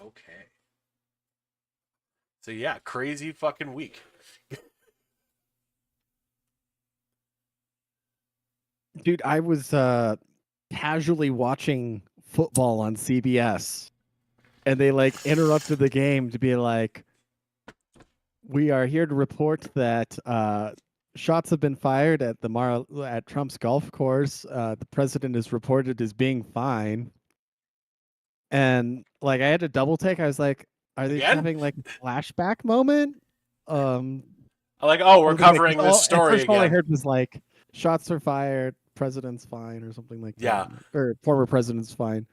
Okay. So yeah, crazy fucking week. Dude, I was casually watching football on CBS, and they like interrupted the game to be like, "We are here to report that shots have been fired at at Trump's golf course. The president is reported as being fine." And like I had to double take. I was like, "Are they Again? having like a flashback moment?" Um, I'm like, oh, we're something like covering this all at story first all I again. heard was like shots are fired, president's fine, or something like that, Yeah, or former president's fine.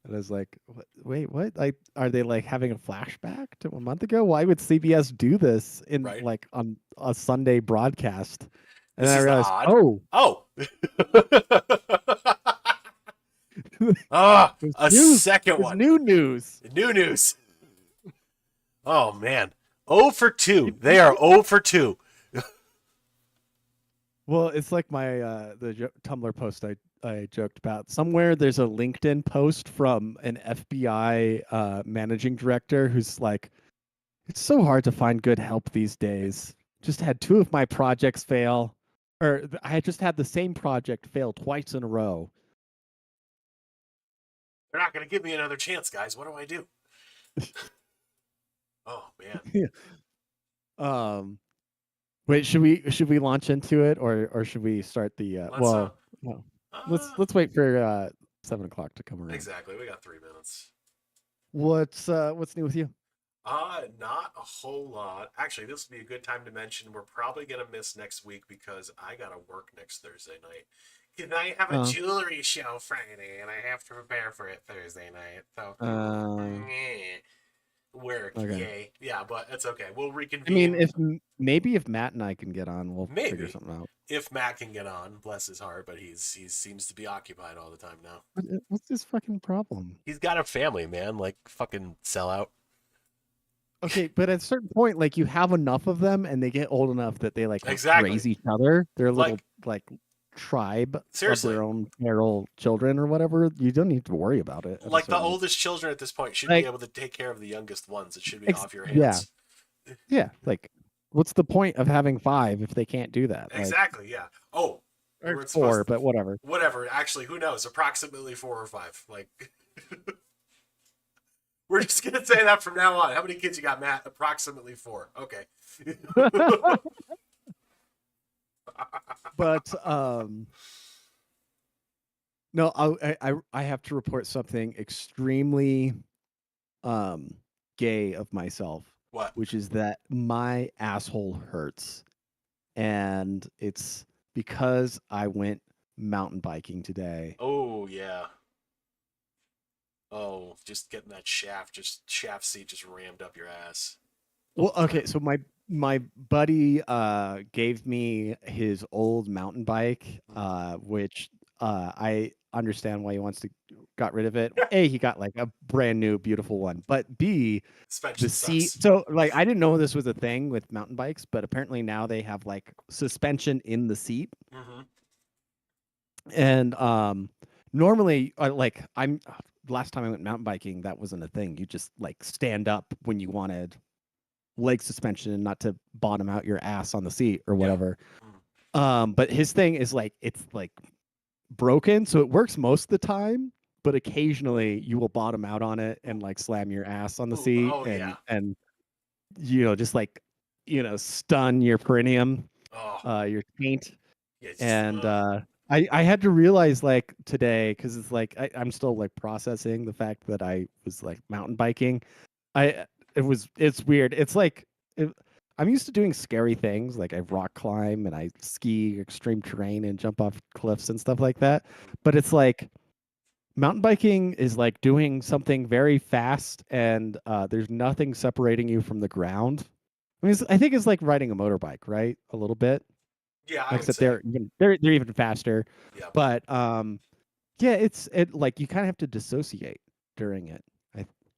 And I was like, wait, what? Like, are they like having a flashback to a month ago? Why would CBS do this in right. like on a Sunday broadcast? And This then I is realized, odd. oh, Oh. Ah, there's a news. second There's one. new news. New news. Oh man. 0 for 2. They are 0 for 2. Well, it's like my Tumblr post I joked about. Somewhere there's a LinkedIn post from an FBI managing director who's like, it's so hard to find good help these days. Just had two of my projects fail, or I had just had the same project fail twice in a row. They're not going to give me another chance, guys. What do I do? Oh man. um, Wait, should we launch into it, or should we start the Let's no. uh Let's wait for 7 o'clock to come around. exactly. We got 3 minutes. What's new with you? Not a whole lot. Actually, this would be a good time to mention we're probably gonna miss next week because I gotta work next Thursday night. Cause I have a Uh, jewelry show Friday, and I have to prepare for it Thursday night. So, uh, work, okay. yay, yeah, but it's okay. We'll I mean, reconvene. if maybe if Matt and I can get on, we'll figure Maybe something out. if Matt can get on, bless his heart, but he seems to be occupied all the time now. What's this fucking problem? He's got a family, man. Like fucking sell out. Okay, but at a certain point, like you have enough of them, and they get old enough that they like Exactly. raise each other. They're a little Like like tribe of seriously, their own feral children or whatever. You don't need to worry about it at a like the certain oldest children at this point should be like able to take care of the youngest ones. It should be off your yeah, hands. yeah. Like, what's the point of having five if they can't do that? Like, Exactly. Yeah. Oh, we or weren't four, supposed to. but whatever. Whatever. Actually, who knows? Approximately 4 or 5. Like, we're just gonna say that from now on. How many kids you got, Matt? Approximately 4. Okay. But no, I have to report something extremely um gay of myself, What? which is that my asshole hurts, and it's because I went mountain biking today. Oh yeah. Oh, just getting that shaft seat just rammed up your ass the Well, whole okay, time. so my buddy gave me his old mountain bike, which I understand why he wants to got rid of it. A, he got like a brand new beautiful one, but B, the Suspension seat. sucks. So like I didn't know this was a thing with mountain bikes, but apparently now they have like suspension in the seat. Mm-hmm. And normally like I'm last time I went mountain biking, that wasn't a thing. You just like stand up when you wanted leg suspension and not to bottom out your ass on the seat or Yeah. whatever. Mm. But his thing is like it's like broken, so it works most of the time, but occasionally you will bottom out on it and like slam your ass on the Ooh, seat oh yeah. and just like stun your perineum, Oh your taint. yeah. It's just And I had to realize like today, because it's like I'm still like processing the fact that I was like mountain biking. I it's weird. It's like it, I'm used to doing scary things, like I rock climb and I ski extreme terrain and jump off cliffs and stuff like that. But it's like mountain biking is like doing something very fast, and there's nothing separating you from the ground. I mean, I think it's like riding a motorbike, right? A little bit, yeah. I would except say they're even faster. yeah. But yeah, it like you kind of have to dissociate during it.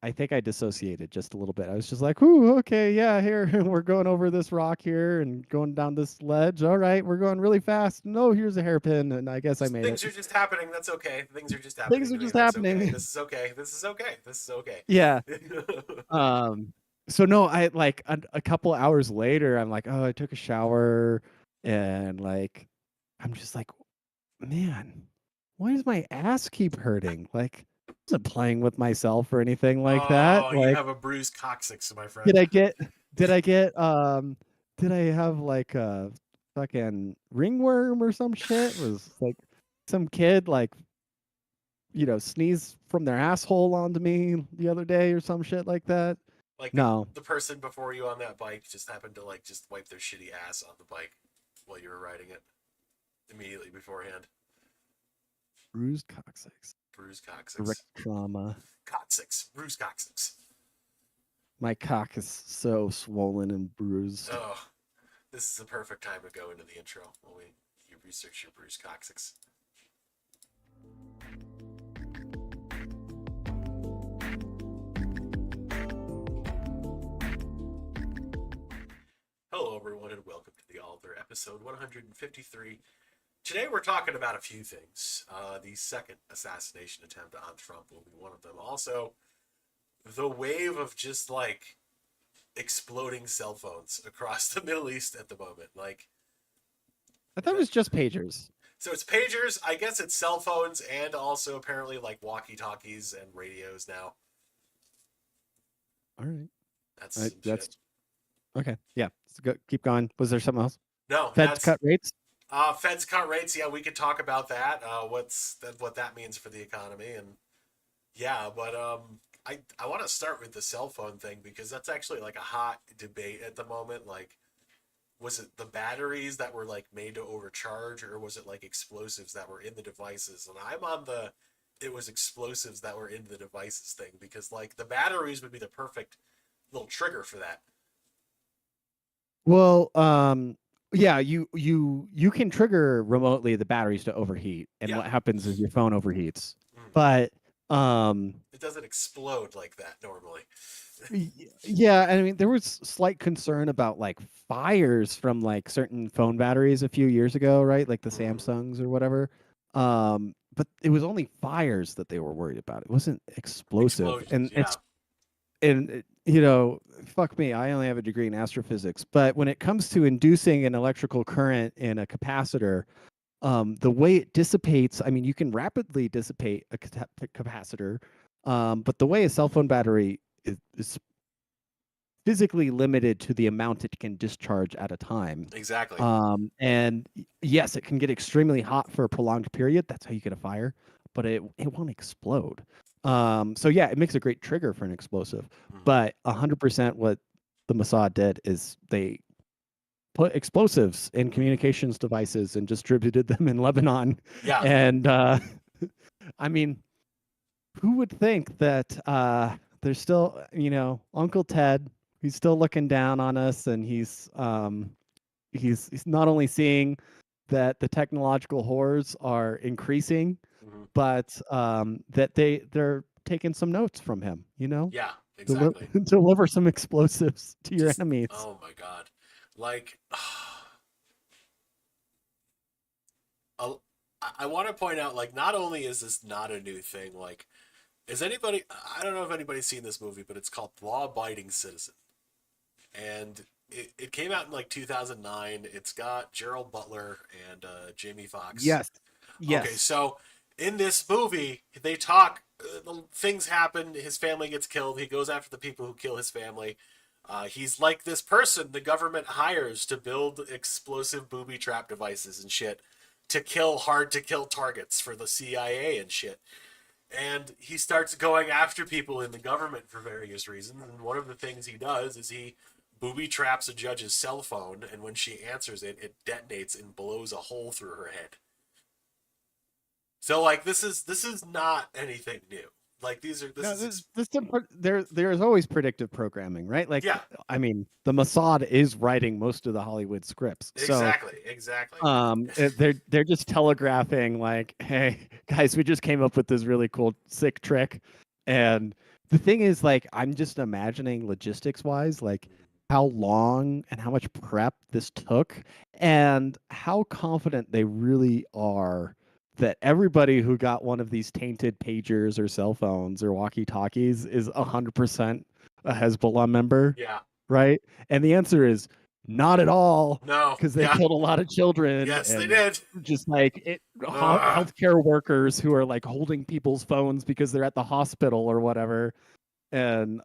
I think I dissociated just a little bit. I was just like, "Ooh, okay, yeah, here we're going over this rock here and going down this ledge. All right, we're going really fast. No, here's a hairpin, and I guess I made it. Things are just happening. That's okay. Things are just Things happening are to me. just That's okay. happening." This is okay. This is okay. This is okay. Yeah. Um. So no, I like a couple hours later, I'm like, oh, I took a shower, and like, I'm just like, man, why does my ass keep hurting? Like, I wasn't playing with myself or anything like that. Oh, you Like, have a bruised coccyx, my did friend. I get did I get did I have like a fucking ringworm or some shit? Was like some kid like, sneeze from their asshole onto me the other day or some shit like that? Like No. the person before you on that bike just happened to like just wipe their shitty ass on the bike while you were riding it immediately beforehand. Bruised coccyx. Bruised Direct coccyx. trauma. Coccyx. Bruised coccyx. My cock is so swollen and bruised. Oh, this is the perfect time to go into the intro while you research your bruised coccyx. Hello, everyone, and welcome to the Alder, episode 153. Today, we're talking about a few things. The second assassination attempt on Trump will be one of them. Also, the wave of just like exploding cell phones across the Middle East at the moment. Like, I thought it was just pagers. so it's pagers, I guess it's cell phones, and also apparently like walkie talkies and radios now. All right. That's some That's shit. okay. Yeah. Keep going. Was there something else? No, Feds that's cut rates? Fed's cut rates. Yeah, we could talk about that. What that means for the economy, and yeah, but I want to start with the cell phone thing because that's actually like a hot debate at the moment. Like, was it the batteries that were like made to overcharge, or was it like explosives that were in the devices? And I'm on the it was explosives that were in the devices thing because like the batteries would be the perfect little trigger for that. Well, yeah, you can trigger remotely the batteries to overheat, and Yeah. what happens is your phone overheats. Mm. But um It doesn't explode like that normally. yeah, I mean there was slight concern about like fires from like certain phone batteries a few years ago, right? Like the Mm. Samsungs or whatever. But it was only fires that they were worried about. It wasn't explosive. Explosions, yeah. Fuck me, I only have a degree in astrophysics, but when it comes to inducing an electrical current in a capacitor, the way it dissipates, I mean, you can rapidly dissipate a capacitor, but the way a cell phone battery is physically limited to the amount it can discharge at a time. Exactly. And yes, it can get extremely hot for a prolonged period. That's how you get a fire, but it won't explode. So yeah, it makes a great trigger for an explosive. Mm-hmm. But 100% what the Mossad did is they put explosives in communications devices and distributed them in Lebanon. Yeah. And I mean, who would think that there's still, Uncle Ted, he's still looking down on us, and he's not only seeing that the technological horrors are increasing, Mm-hmm. but that they're taking some notes from him, Yeah, exactly. deliver some explosives to your Just enemies. oh my god. Like I want to point out like not only is this not a new thing, like is anybody I don't know if anybody's seen this movie, but it's called Law Abiding Citizen. And it came out in like 2009. It's got Gerald Butler and Jamie Foxx. Yes. Okay, Yes. so in this movie, they talk. Things happen. His family gets killed. He goes after the people who kill his family. He's like this person the government hires to build explosive booby trap devices and shit to kill hard to kill targets for the CIA and shit. And he starts going after people in the government for various reasons. And one of the things he does is he booby traps a judge's cell phone, and when she answers it, it detonates and blows a hole through her head. So like this is not anything new. Like these are this No, is there's always predictive programming, right? Like, yeah, I mean, the Mossad is writing most of the Hollywood scripts, so exactly. they're just telegraphing like, hey guys, we just came up with this really cool sick trick, and the thing is, like, I'm just imagining logistics wise, like how long and how much prep this took, and how confident they really are that everybody who got one of these tainted pagers or cell phones or walkie talkies is 100% a Hezbollah member, Yeah. right? And the answer is not at all, No. because they Yeah. killed a lot of children Yes, they and did. just like Ugh. healthcare workers who are like holding people's phones because they're at the hospital or whatever. And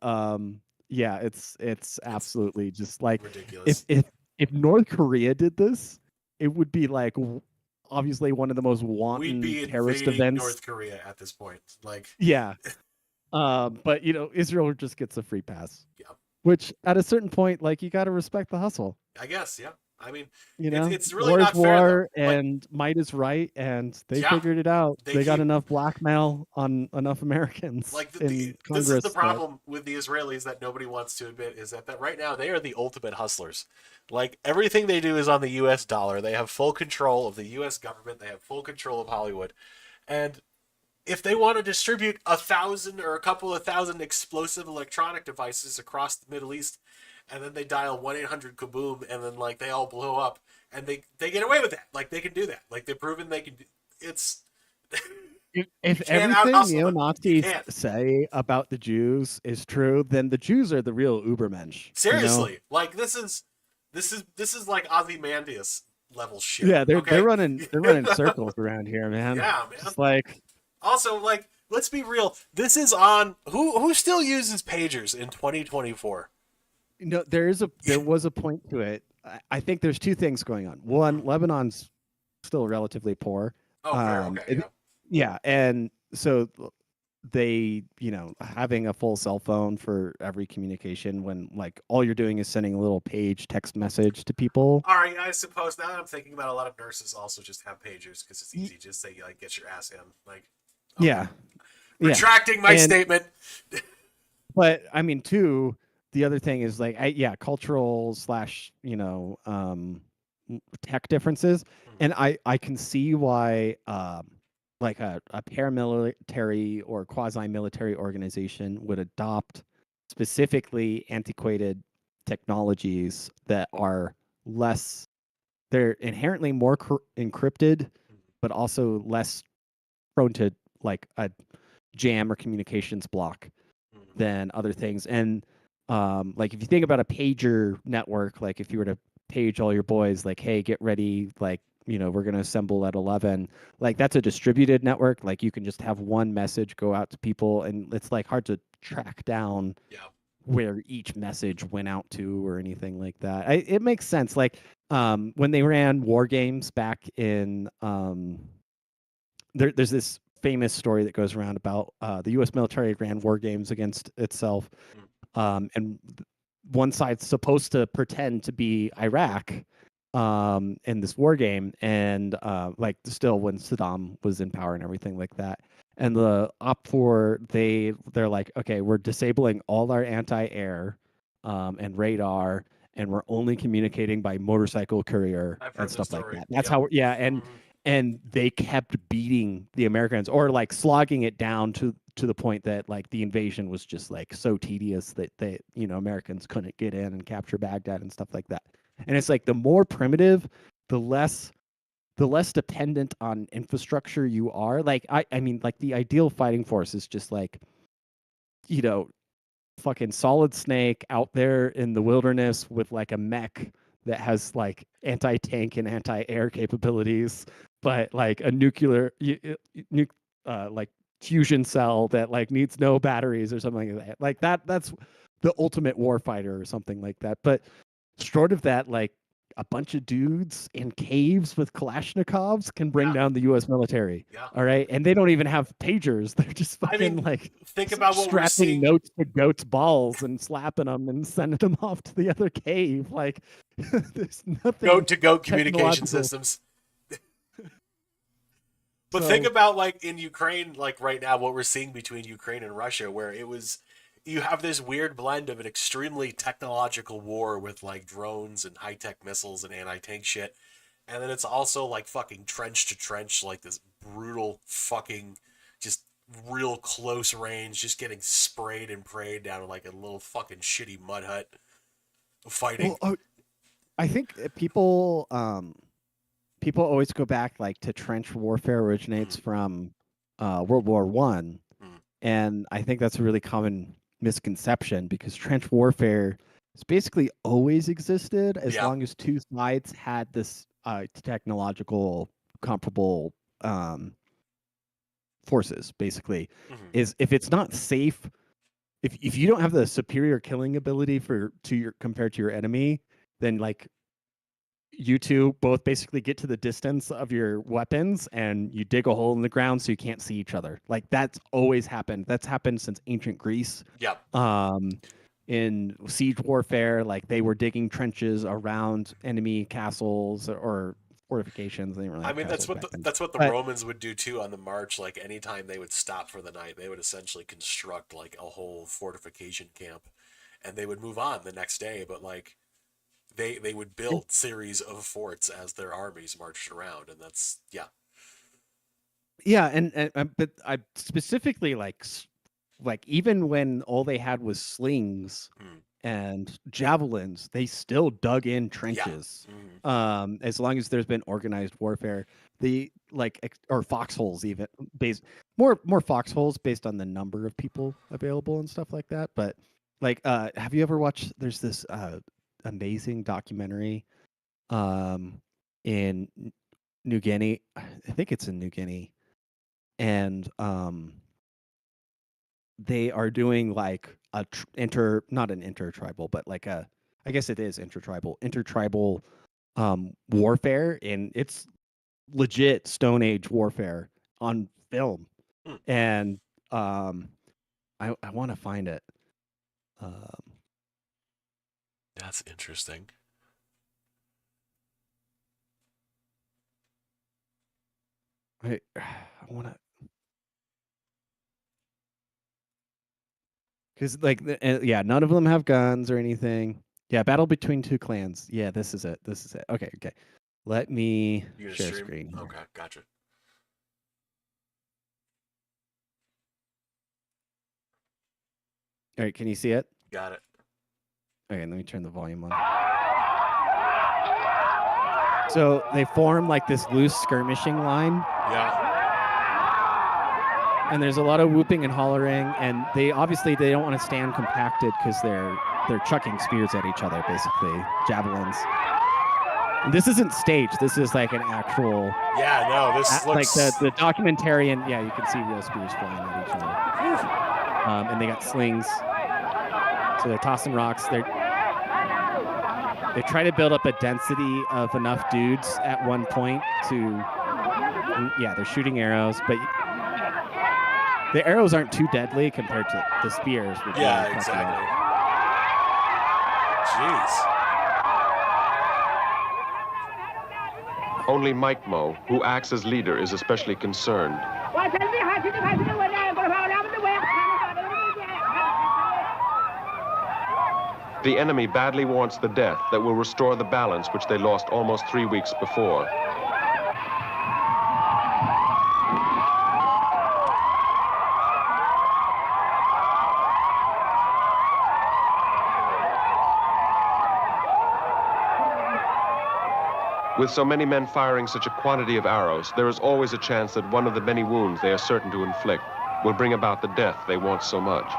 yeah, it's It's absolutely just like if ridiculous. if if North Korea did this, it would be like obviously one of the most We'd wanton be terrorist invading events. North Korea at this point. Like, Yeah. But Israel just gets a free pass, yeah, which at a certain point, like, you got to respect the hustle. I guess, yeah. I mean, You it's know, it's really war is not fair though. war Like, and might is right, and they yeah, figured it out. they They got keep enough blackmail on enough Americans like in this is the Congress that problem with the Israelis that nobody wants to admit is that right now they are the ultimate hustlers. Like everything they do is on the U.S. dollar. They have full control of the U.S. government. They have full control of Hollywood, and if they want to distribute 1,000 or a couple of thousand explosive electronic devices across the Middle East, and then they dial 1-800-kaboom, and then like they all blow up, and they get away with that. Like they can do that. Like they've proven they can. It's if you can't out everything hustle them. You neo-Nazis can't. say about the Jews is true, then the Jews are the real Ubermensch, you know? Seriously, like this is like Ozymandias level shit. Yeah, they're Okay. running circles around here, man. Yeah, man. Just like, Also, like, let's be real. This is on who still uses pagers in 2024. there was a point to it. I think there's two things going on. One, Lebanon's still relatively poor. Oh, fair. Um, Okay, it- yeah. yeah, and so they, having a full cell phone for every communication when like all you're doing is sending a little page text message to people. All right, I suppose now that I'm thinking about, a lot of nurses also just have pagers because it's Y- easy. Just say like, get your ass in. Like, okay, Yeah, yeah, retracting my and statement. but I mean, too, the other thing is like, yeah, cultural slash, tech differences, and I can see why, like a paramilitary or quasi-military organization would adopt specifically antiquated technologies that are less, they're inherently more encrypted, but also less prone to like a jam or communications block than other things. And like if you think about a pager network, like if you were to page all your boys, like, hey, get ready, like, we're going to assemble at 11, like that's a distributed network. Like you can just have one message go out to people, and it's like hard to track down Yeah. where each message went out to or anything like that. It makes sense. Like when they ran war games back in there's this famous story that goes around about the U.S. military ran war games against itself, and one side's supposed to pretend to be Iraq in this war game, and like still when Saddam was in power and everything like that. And the op 4, they're like, okay, we're disabling all our anti-air and radar, and we're only communicating by motorcycle courier I've and heard this stuff like story. that. That's Yep. how, yeah, and they kept beating the Americans, or like slogging it down to the point that like the invasion was just like so tedious that Americans couldn't get in and capture Baghdad and stuff like that. And it's like the more primitive, the less dependent on infrastructure you are. Like I mean, like the ideal fighting force is just like, you know fucking Solid Snake out there in the wilderness with like a mech that has like anti-tank and anti-air capabilities, but like a like fusion cell that like needs no batteries or something like that. Like that's the ultimate warfighter or something like that. But short of that, like a bunch of dudes in caves with Kalashnikovs can bring Yeah. down the U.S. military. Yeah. All right, and they don't even have pagers. They're just I fucking mean, like think about what we're strapping seeing. notes to goats' balls and slapping them and sending them off to the other cave. Like, there's nothing Goat to goat communication technological. systems. But think So about like in Ukraine, like right now, what we're seeing between Ukraine and Russia, where you have this weird blend of an extremely technological war with like drones and high tech missiles and anti tank shit, and then it's also like fucking trench to trench, like this brutal fucking just real close range, just getting sprayed and prayed down in like a little fucking shitty mud hut fighting. Well, I think people always go back like to trench warfare originates Mm, from World War One, mm. and I think that's a really common misconception because trench warfare has basically always existed as Yeah. long as two sides had this technological comparable um, forces. Basically, Hmm. is if it's not safe, if you don't have the superior killing ability for to your compared to your enemy, then like you two both basically get to the distance of your weapons and you dig a hole in the ground so you can't see each other. Like that's always happened. That's happened since ancient Greece. Yeah. Um, in siege warfare, like they were digging trenches around enemy castles or fortifications. They didn't really I have mean, castles back then. that's what the But Romans would do too on the march. Like anytime they would stop for the night, they would essentially construct like a whole fortification camp, and they would move on the next day. But like they would build series of forts as their armies marched around, and that's yeah. yeah, and but I specifically like even when all they had was slings Mm. and javelins, they still dug in Yeah. trenches. Mm. As long as there's been organized warfare, the like or foxholes even based more foxholes based on the number of people available and stuff like that. But like, have you ever watched? There's this amazing documentary in New Guinea. I think it's in New Guinea, and they are doing like a not an intertribal, but like a I guess it is intertribal warfare, and it's legit Stone Age warfare on film. Mm. And um I want to find it. Um That's interesting. I want to because like yeah, none of them have guns or anything. Yeah, battle between two clans. Yeah, this is it. This is it. Okay, okay. Let me You gonna share stream? screen here. Okay, gotcha. All right, can you see it? Got it. Okay, let me turn the volume on. So they form like this loose skirmishing line, Yeah. and there's a lot of whooping and hollering, and they obviously they don't want to stand compacted because they're chucking spears at each other, basically javelins. And this isn't staged. This is like an actual Yeah. No, this like looks. the documentarian. Yeah, you can see real spears flying at each other. And they got slings, so they're tossing rocks. They try to build up a density of enough dudes at one point to, and yeah, they're shooting arrows, but the arrows aren't too deadly compared to the spears. Which Yeah, really exactly. Jeez. Only Mike Mo, who acts as leader, is especially concerned. The enemy badly wants the death that will restore the balance which they lost almost 3 weeks before. With so many men firing such a quantity of arrows, there is always a chance that one of the many wounds they are certain to inflict will bring about the death they want so much.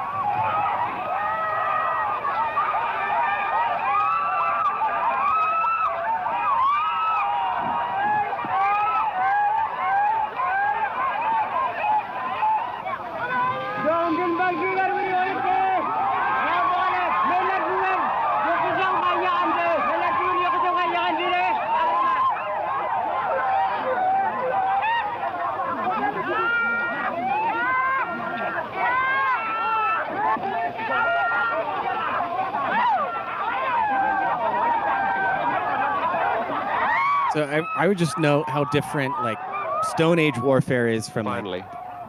So I would just note how different like Stone Age warfare is from Finally,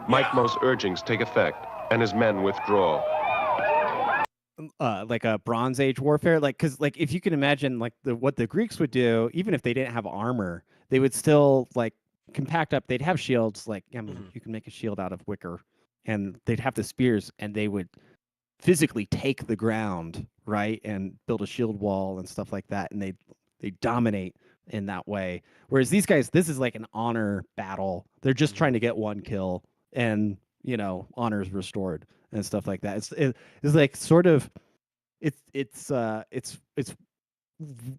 Mike Mo's urgings take effect, and his men withdraw. like a Bronze Age warfare. Like because like if you can imagine like what the Greeks would do, even if they didn't have armor, they would still like compact up. They'd have shields. Like I mean, Mhm. you can make a shield out of wicker and they'd have the spears, and they would physically take the ground, right, and build a shield wall and stuff like that, and they dominate in that way. Whereas these guys, this is like an honor battle. They're just trying to get one kill, and honor is restored and stuff like that. It's like sort of it's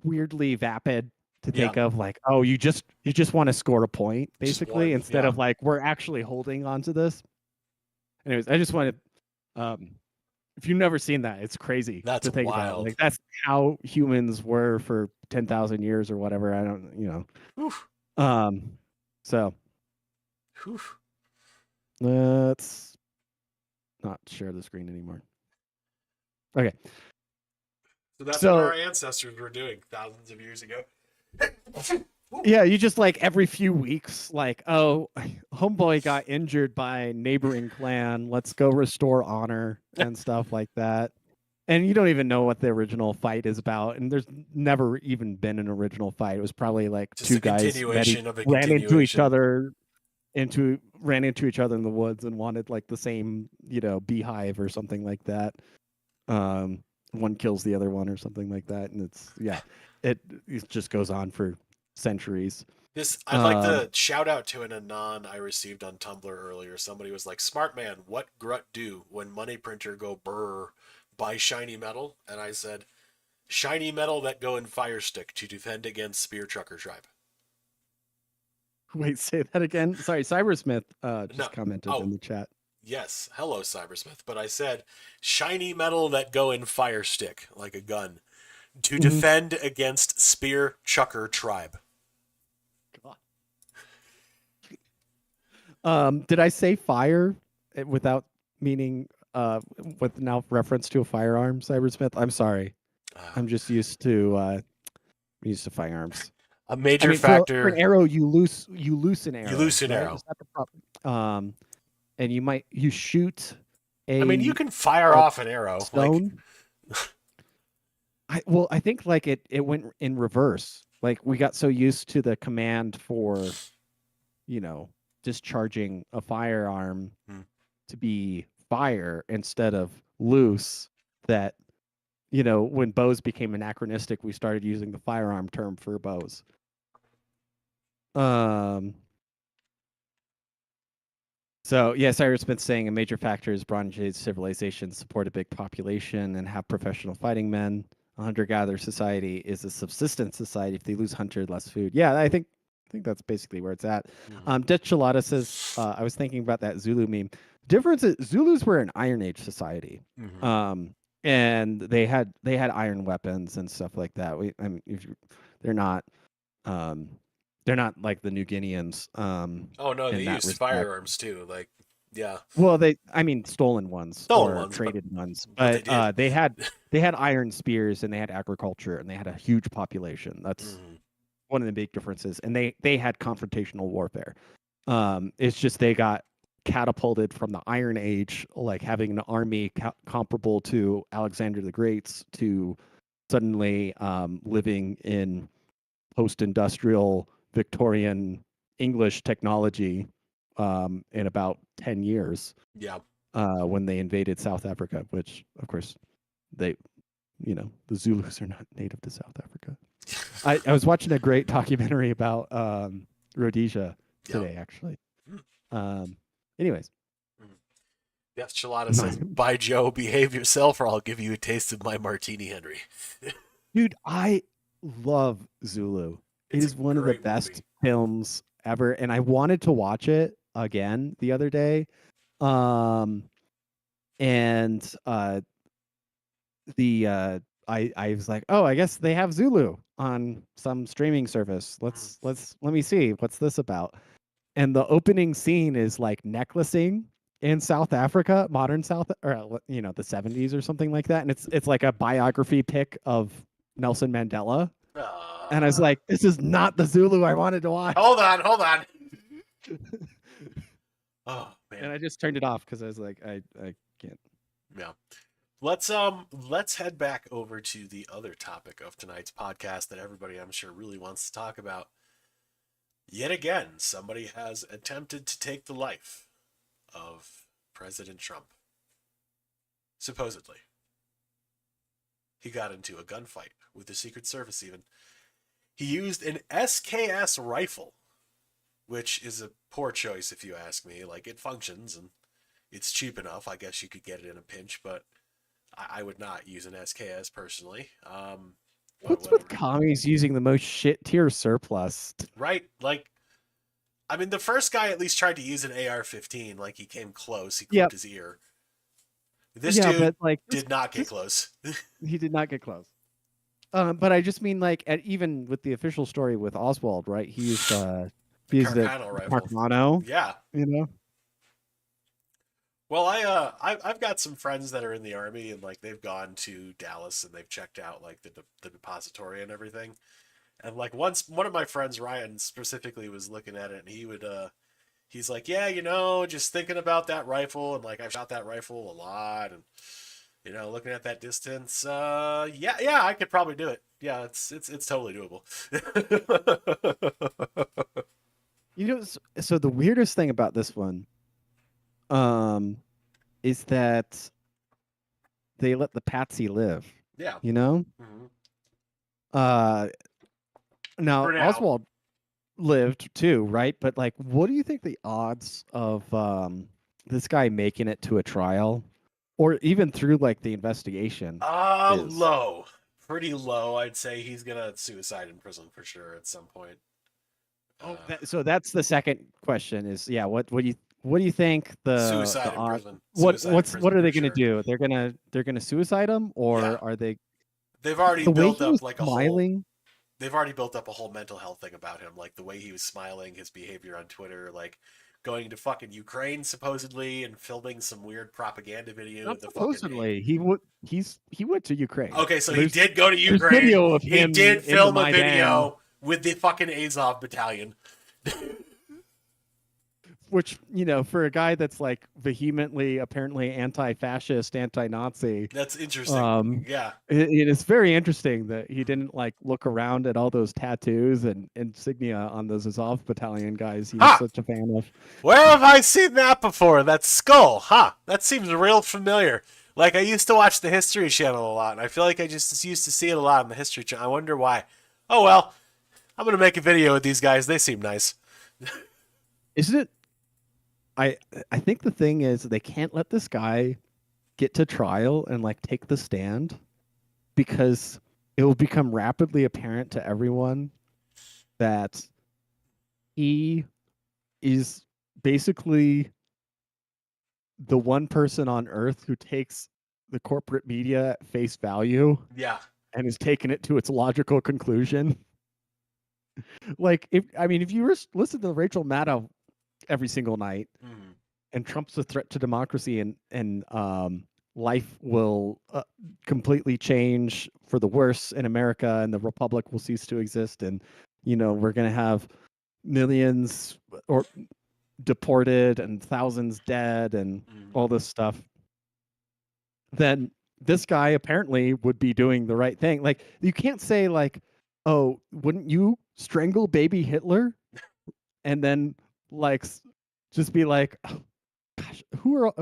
weirdly vapid to Yeah. think of, like, oh, you just want to score a point Just basically, one, instead yeah. of like we're actually holding on to this. Anyways, I just wanted if you've never seen that, it's crazy That's to think about. wild. Like, that's how humans were for 10,000 years or whatever. I don't. Oof. So Oof. let's not share the screen anymore. Okay. So that's So what our ancestors were doing thousands of years ago. yeah, you just like every few weeks, like, oh, homeboy got injured by neighboring clan. Let's go restore honor and stuff like that. And you don't even know what the original fight is about. And there's never even been an original fight. It was probably like Just two a guys continuation of a ran into each continuation. other ran into each other in the woods and wanted like the same, beehive or something like that. One kills the other one or something like that. And it just goes on for centuries. I'd like to shout out to an anon I received on Tumblr earlier. Somebody was like, "Smart man, what Grut do when money printer go brr, buy shiny metal?" And I said, "Shiny metal that go in fire stick to defend against spear trucker tribe." Wait, say that again. Sorry, Cybersmith No. just commented Oh, in the chat. yes. Hello, Cybersmith. But I said, shiny metal that go in fire stick, like a gun, to defend against spear chucker tribe. Did I say fire without meaning with now reference to a firearm, Cybersmith? I'm sorry. I'm just used to firearms. A major For an factor. arrow, you loose an arrow. You loose an right? arrow. Is that the problem? And you shoot I mean, you can fire a off an arrow. stone. I think like it went in reverse. Like, we got so used to the command for, discharging a firearm to be fire instead of loose, that when bows became anachronistic, we started using the firearm term for bows. So yeah, Cyrus Smith saying a major factor is Bronze Age civilizations support a big population and have professional fighting men. A hunter-gatherer society is a subsistence society. If they lose hunter, less food. Yeah, I think that's basically where it's at. Death Chalada says, I was thinking about that Zulu meme. Difference is Zulus were an Iron Age society. And they had iron weapons and stuff like that. They're not like the New Guineans. Oh no, they in that used respect. firearms too. Like, yeah. Well, stolen ones or traded ones, but they had iron spears, and they had agriculture, and they had a huge population. That's one of the big differences. And they had confrontational warfare. It's just they got catapulted from the Iron Age, like having an army comparable to Alexander the Great's, to suddenly living in post-industrial Victorian English technology in about 10 years. Yeah. When they invaded South Africa, which of course the Zulus are not native to South Africa. I was watching a great documentary about Rhodesia today, actually. Anyways. Death Chalada says, "By Joe, behave yourself, or I'll give you a taste of my martini, Henry." Dude, I love Zulu. It is one of the best films ever, and I wanted to watch it again the other day. I was like, oh, I guess they have Zulu on some streaming service. Let me see, what's this about? And the opening scene is like necklacing in South Africa, modern South, or the 70s or something like that. And it's like a biography pic of Nelson Mandela. And I was like, this is not the Zulu I wanted to watch. Hold on. Oh man. And I just turned it off because I was like, I can't. Yeah. Let's head back over to the other topic of tonight's podcast that everybody, I'm sure, really wants to talk about. Yet again, somebody has attempted to take the life of President Trump. Supposedly. He got into a gunfight with the Secret Service even. He used an SKS rifle, which is a poor choice if you ask me. Like, it functions and it's cheap enough. I guess you could get it in a pinch, but I would not use an SKS personally. What's with commies using the most shit tier surplus? Right? Like, I mean, the first guy at least tried to use an AR-15. Like, he came close. He clipped his ear. This dude but, like, did not get close. He did not get close. But I just mean, like, even with the official story with Oswald, right? He used the Carcano. Yeah. You know? Well, I've got some friends that are in the Army, and, like, they've gone to Dallas, and they've checked out, like, the depository and everything. And, like, once one of my friends, Ryan, specifically was looking at it, and he's like, yeah, just thinking about that rifle, and, like, I've shot that rifle a lot, and, looking at that distance, yeah, I could probably do it. Yeah, it's totally doable. So the weirdest thing about this one, is that they let the patsy live. Yeah. Mm-hmm. Now Oswald lived too, right? But, like, what do you think the odds of this guy making it to a trial, or even through, like, the investigation? Low, pretty low. I'd say he's gonna suicide in prison for sure at some point. So that's the second question. Is what do you think the suicide the in prison? What are they gonna do? They're gonna suicide him, or are they? They've already built up like smiling. They've already built up a whole mental health thing about him, like the way he was smiling, his behavior on Twitter, like going to fucking Ukraine supposedly and filming some weird propaganda video. Not supposedly, he went to Ukraine. Okay, so he did go to Ukraine. Video of him. He did film a video with the fucking Azov battalion. Which, for a guy that's, like, vehemently, apparently anti-fascist, anti-Nazi. That's interesting. Yeah. It is very interesting that he didn't, like, look around at all those tattoos and insignia on those Azov battalion guys he was such a fan of. Where have I seen that before? That skull. That seems real familiar. Like, I used to watch the History Channel a lot, and I feel like I just used to see it a lot on the History Channel. I wonder why. Oh, well, I'm going to make a video with these guys. They seem nice. Isn't it? I think the thing is they can't let this guy get to trial and, like, take the stand, because it will become rapidly apparent to everyone that he is basically the one person on earth who takes the corporate media at face value. Yeah. And has taken it to its logical conclusion. Like, if you listen to Rachel Maddow every single night, and Trump's a threat to democracy, and life will completely change for the worse in America, and the republic will cease to exist, and we're going to have millions or deported and thousands dead and all this stuff, then this guy apparently would be doing the right thing. Like, you can't say, like, oh, wouldn't you strangle baby Hitler? And then, like, just be like, oh, gosh, who are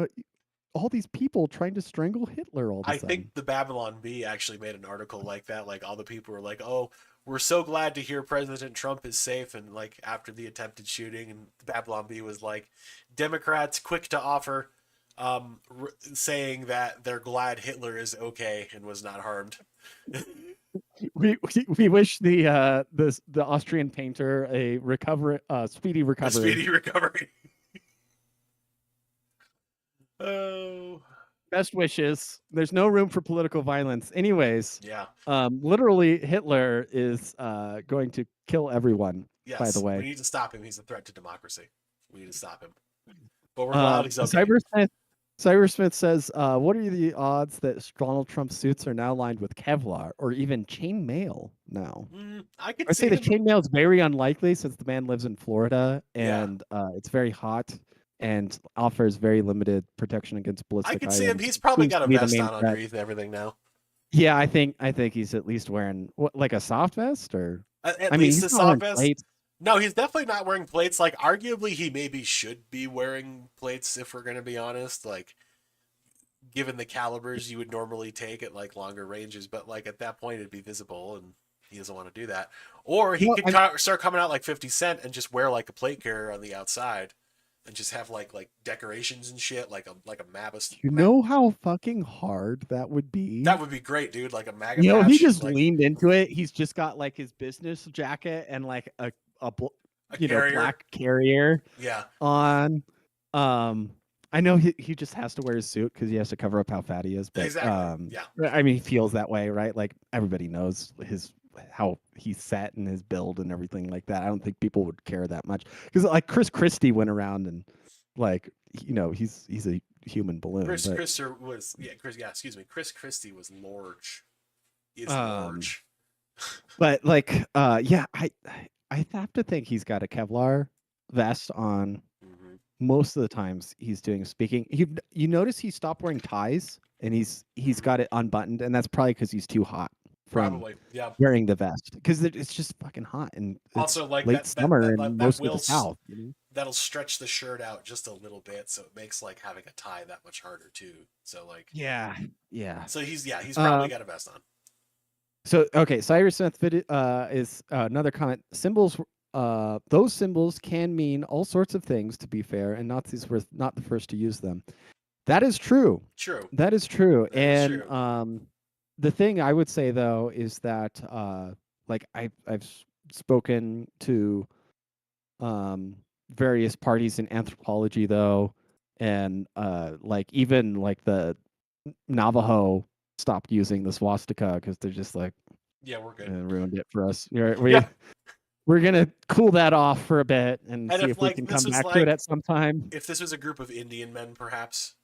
all these people trying to strangle Hitler all the time? I think the Babylon Bee actually made an article like that. Like, all the people were like, oh, we're so glad to hear President Trump is safe. And, like, after the attempted shooting, and the Babylon Bee was like, Democrats quick to offer, saying that they're glad Hitler is okay and was not harmed. We wish the Austrian painter a speedy recovery. A speedy recovery. Oh. Best wishes. There's no room for political violence. Anyways. Yeah. Literally, Hitler is going to kill everyone. Yes, by the way, we need to stop him. He's a threat to democracy. We need to stop him. But we're glad he's okay. Cybersmith says, what are the odds that Donald Trump's suits are now lined with Kevlar or even chainmail now? I'd say the chainmail is very unlikely, since the man lives in Florida, and it's very hot and offers very limited protection against ballistic items. I can see him. He's probably got a vest on underneath everything now. Yeah, I think he's at least wearing like a soft vest, or at least a soft vest. No, he's definitely not wearing plates. Like, arguably, he maybe should be wearing plates if we're gonna be honest. Like, given the calibers you would normally take at like longer ranges, but like at that point it'd be visible, and he doesn't want to do that. Or he Well, could start coming out like 50 Cent and just wear like a plate carrier on the outside, and just have like decorations and shit, like a you know how fucking hard that would be? That would be great, dude. Like a MAGA You know, he patch, just like leaned into it. He's just got like his business jacket and like a a you know, carrier. black carrier Yeah. on. I know he just has to wear his suit because he has to cover up how fat he is. But Exactly. Yeah. I mean, he feels that way, right? Like everybody knows how he's set and his build and everything like that. I don't think people would care that much because like Chris Christie went around and like you know he's a human balloon. Chris but, Christie was excuse me. Chris Christie was large. Is large. But like yeah, I have to think he's got a Kevlar vest on. Most of the times he's doing speaking. You notice he stopped wearing ties and he's got it unbuttoned, and that's probably because he's too hot from Probably, yeah. wearing the vest because it's just fucking hot and Also, like late summer that in most of the will South. You know? that'll stretch the shirt out just a little bit, so it makes like having a tie that much harder too. So like, yeah. So he's probably got a vest on. So okay, Cyrus Smith is another comment. Symbols. Those symbols can mean all sorts of things, to be fair, and Nazis were not the first to use them. That is true. True. That is true. That is and true. The thing I would say though is that like I've spoken to various parties in anthropology though, and like even like the Navajo stopped using the swastika because they're just like, yeah, we're good. Ruined it for us. We're gonna cool that off for a bit and see if we can come back to it at some time. If this was a group of Indian men, perhaps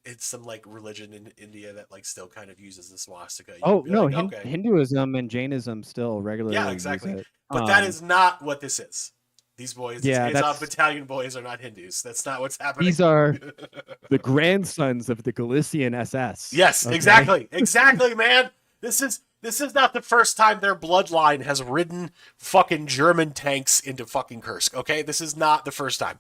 it's some like religion in India that like still kind of uses the swastika. Oh no, like, okay. Hinduism and Jainism still regularly use it. But that is not what this is. These boys, these Azov Battalion boys, are not Hindus. That's not what's happening. These are the grandsons of the Galician SS. Yes, okay? exactly, man. This is not the first time their bloodline has ridden fucking German tanks into fucking Kursk. Okay, this is not the first time.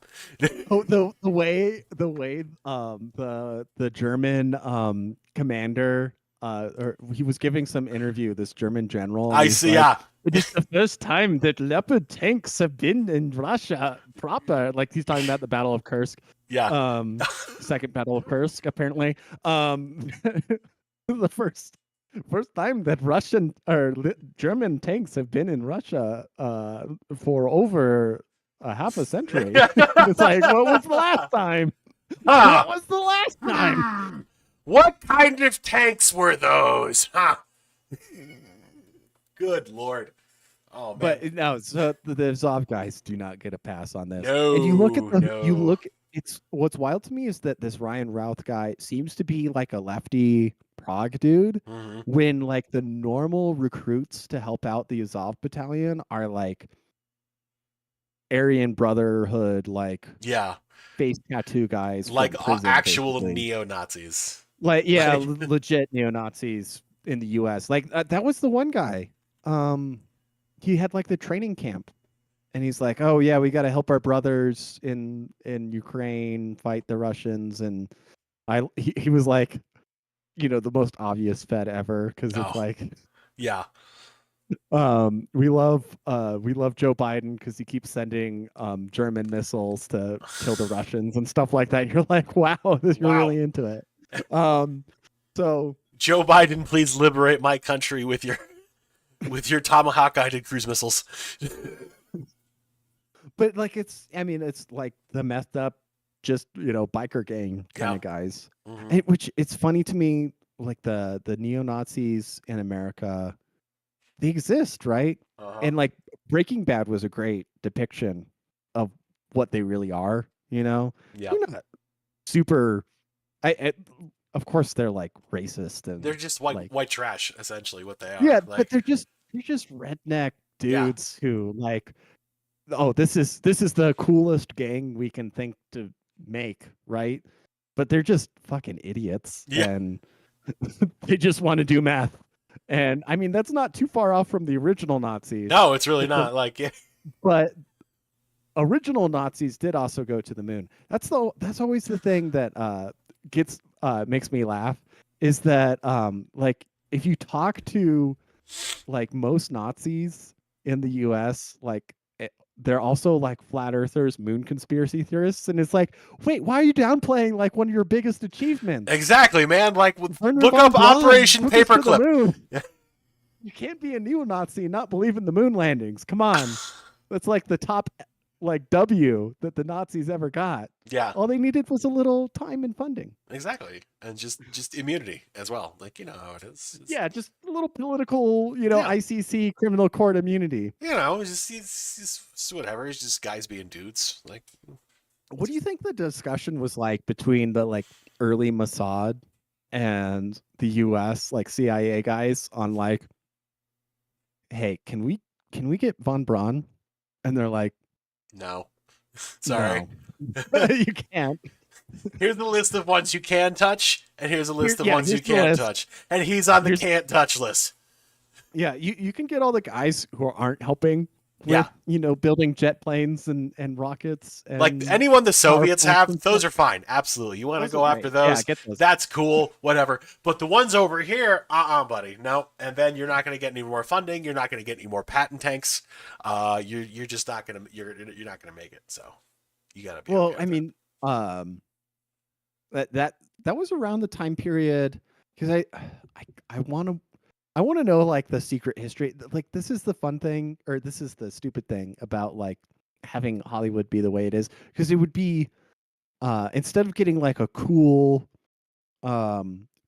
Oh, the way the German commander or he was giving some interview, this German general. I see, like, it is the first time that Leopard tanks have been in Russia proper. Like he's talking about the Battle of Kursk. Yeah. Second Battle of Kursk, apparently. The first time that Russian or German tanks have been in Russia for over a half a century. It's like, what was the last time? What was the last time? What kind of tanks were those? Huh? Good Lord. Oh man. But no, so the Azov guys do not get a pass on this. No. And you look at it's what's wild to me is that this Ryan Routh guy seems to be like a lefty Prague dude, when like the normal recruits to help out the Azov battalion are like Aryan Brotherhood, like face tattoo guys, like prison, actual basically. neo-Nazis. Like legit neo-Nazis in the US. Like that was the one guy. He had like the training camp. And he's like, "Oh yeah, we got to help our brothers in Ukraine fight the Russians." And he was like, you know, the most obvious Fed ever because it's like, we love Joe Biden because he keeps sending German missiles to kill the Russians and stuff like that. You're like, wow, you're really into it. So Joe Biden, please liberate my country with your Tomahawk guided cruise missiles. But like it's like the messed up, just biker gang kind of guys. Which it's funny to me, like the neo-Nazis in America, they exist, right? And like Breaking Bad was a great depiction of what they really are. They're not super. Of course they're like racist and they're just white trash, essentially what they are. Yeah, but they're just redneck dudes who like. Oh, this is the coolest gang we can think to make, right? But they're just fucking idiots, and they just want to do meth. And I mean, that's not too far off from the original Nazis. No, it's really not. Like, but original Nazis did also go to the moon. That's always the thing that gets makes me laugh is that like if you talk to like most Nazis in the US, like they're also like flat earthers, moon conspiracy theorists, and it's like, wait, why are you downplaying like one of your biggest achievements? Exactly, man. Like, Wernher look von up Braun Operation took us to the Paperclip. moon. You can't be a neo-Nazi and not believe in the moon landings. Come on. That's like the top like W that the Nazis ever got. Yeah, All they needed was a little time and funding. exactly, and just immunity as well. Like, you know how it is. Yeah, just a little political, Yeah. ICC criminal court immunity. You know, it's whatever. It's just guys being dudes. Like, What do you think the discussion was like between the like early Mossad and the US like CIA guys on like, hey, can we get von Braun? And they're like, no, sorry. no. You can't. Here's the list of ones you can touch, and here's a list of ones you here's the can't list. touch, and he's on the Here's- can't touch list. Yeah, you can get all the guys who aren't helping with, Yeah. building jet planes and rockets. And Like anyone the Soviets plants have, and those stuff. are fine. Absolutely. You want to Those go are after great. Yeah, those? get those. That's cool. Whatever. But the ones over here, buddy. No. And then you're not going to get any more funding. You're not going to get any more patent tanks. You're just not going to you're not going to make it. So you got to be. Well, okay I with mean, that was around the time period because I want to know like the secret history. Like this is the fun thing, or this is the stupid thing about like having Hollywood be the way it is, because it would be instead of getting like a cool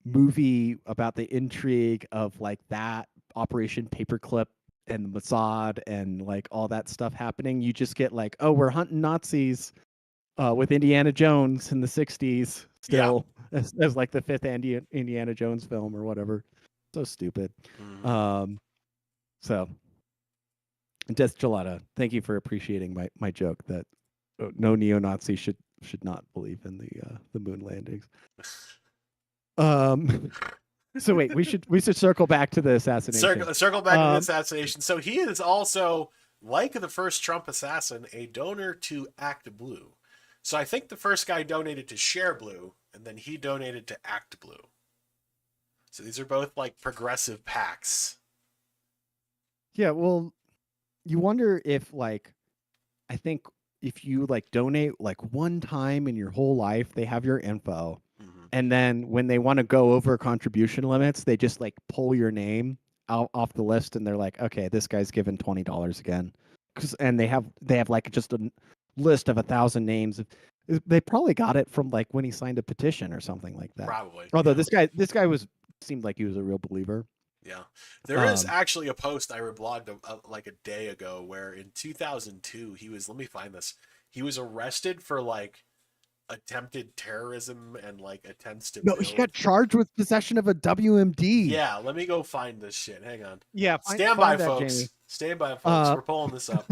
movie about the intrigue of like that Operation Paperclip and the Mossad and like all that stuff happening, you just get like, oh, we're hunting Nazis with Indiana Jones in the 60s still as like the fifth Indiana Jones film or whatever. So stupid. Mhm. So Death Gelada, thank you for appreciating my joke that no neo-Nazi should not believe in the moon landings. So wait, we should circle back to the assassination. Circle back to the assassination. So he is also, like the first Trump assassin, a donor to Act Blue. So I think the first guy donated to Share Blue, and then he donated to Act Blue. So these are both like progressive PACs. Yeah, well, you wonder if like, I think if you like donate like one time in your whole life, they have your info. And then when they want to go over contribution limits, they just like pull your name out off the list, and they're like, okay, this guy's given $20 again, and they have like just a list of 1,000 names. They probably got it from like when he signed a petition or something like that. Probably. Although yeah. this guy seemed like he was a real believer. Yeah. There is actually a post I reblogged like a day ago where in 2002 he was, let me find this. He was arrested for like attempted terrorism and like attempts to No, he got charged with possession of a WMD. Yeah, let me go find this shit. Hang on. Yeah, stand by, that, folks. Jamie. Stand by, folks. We're pulling this up.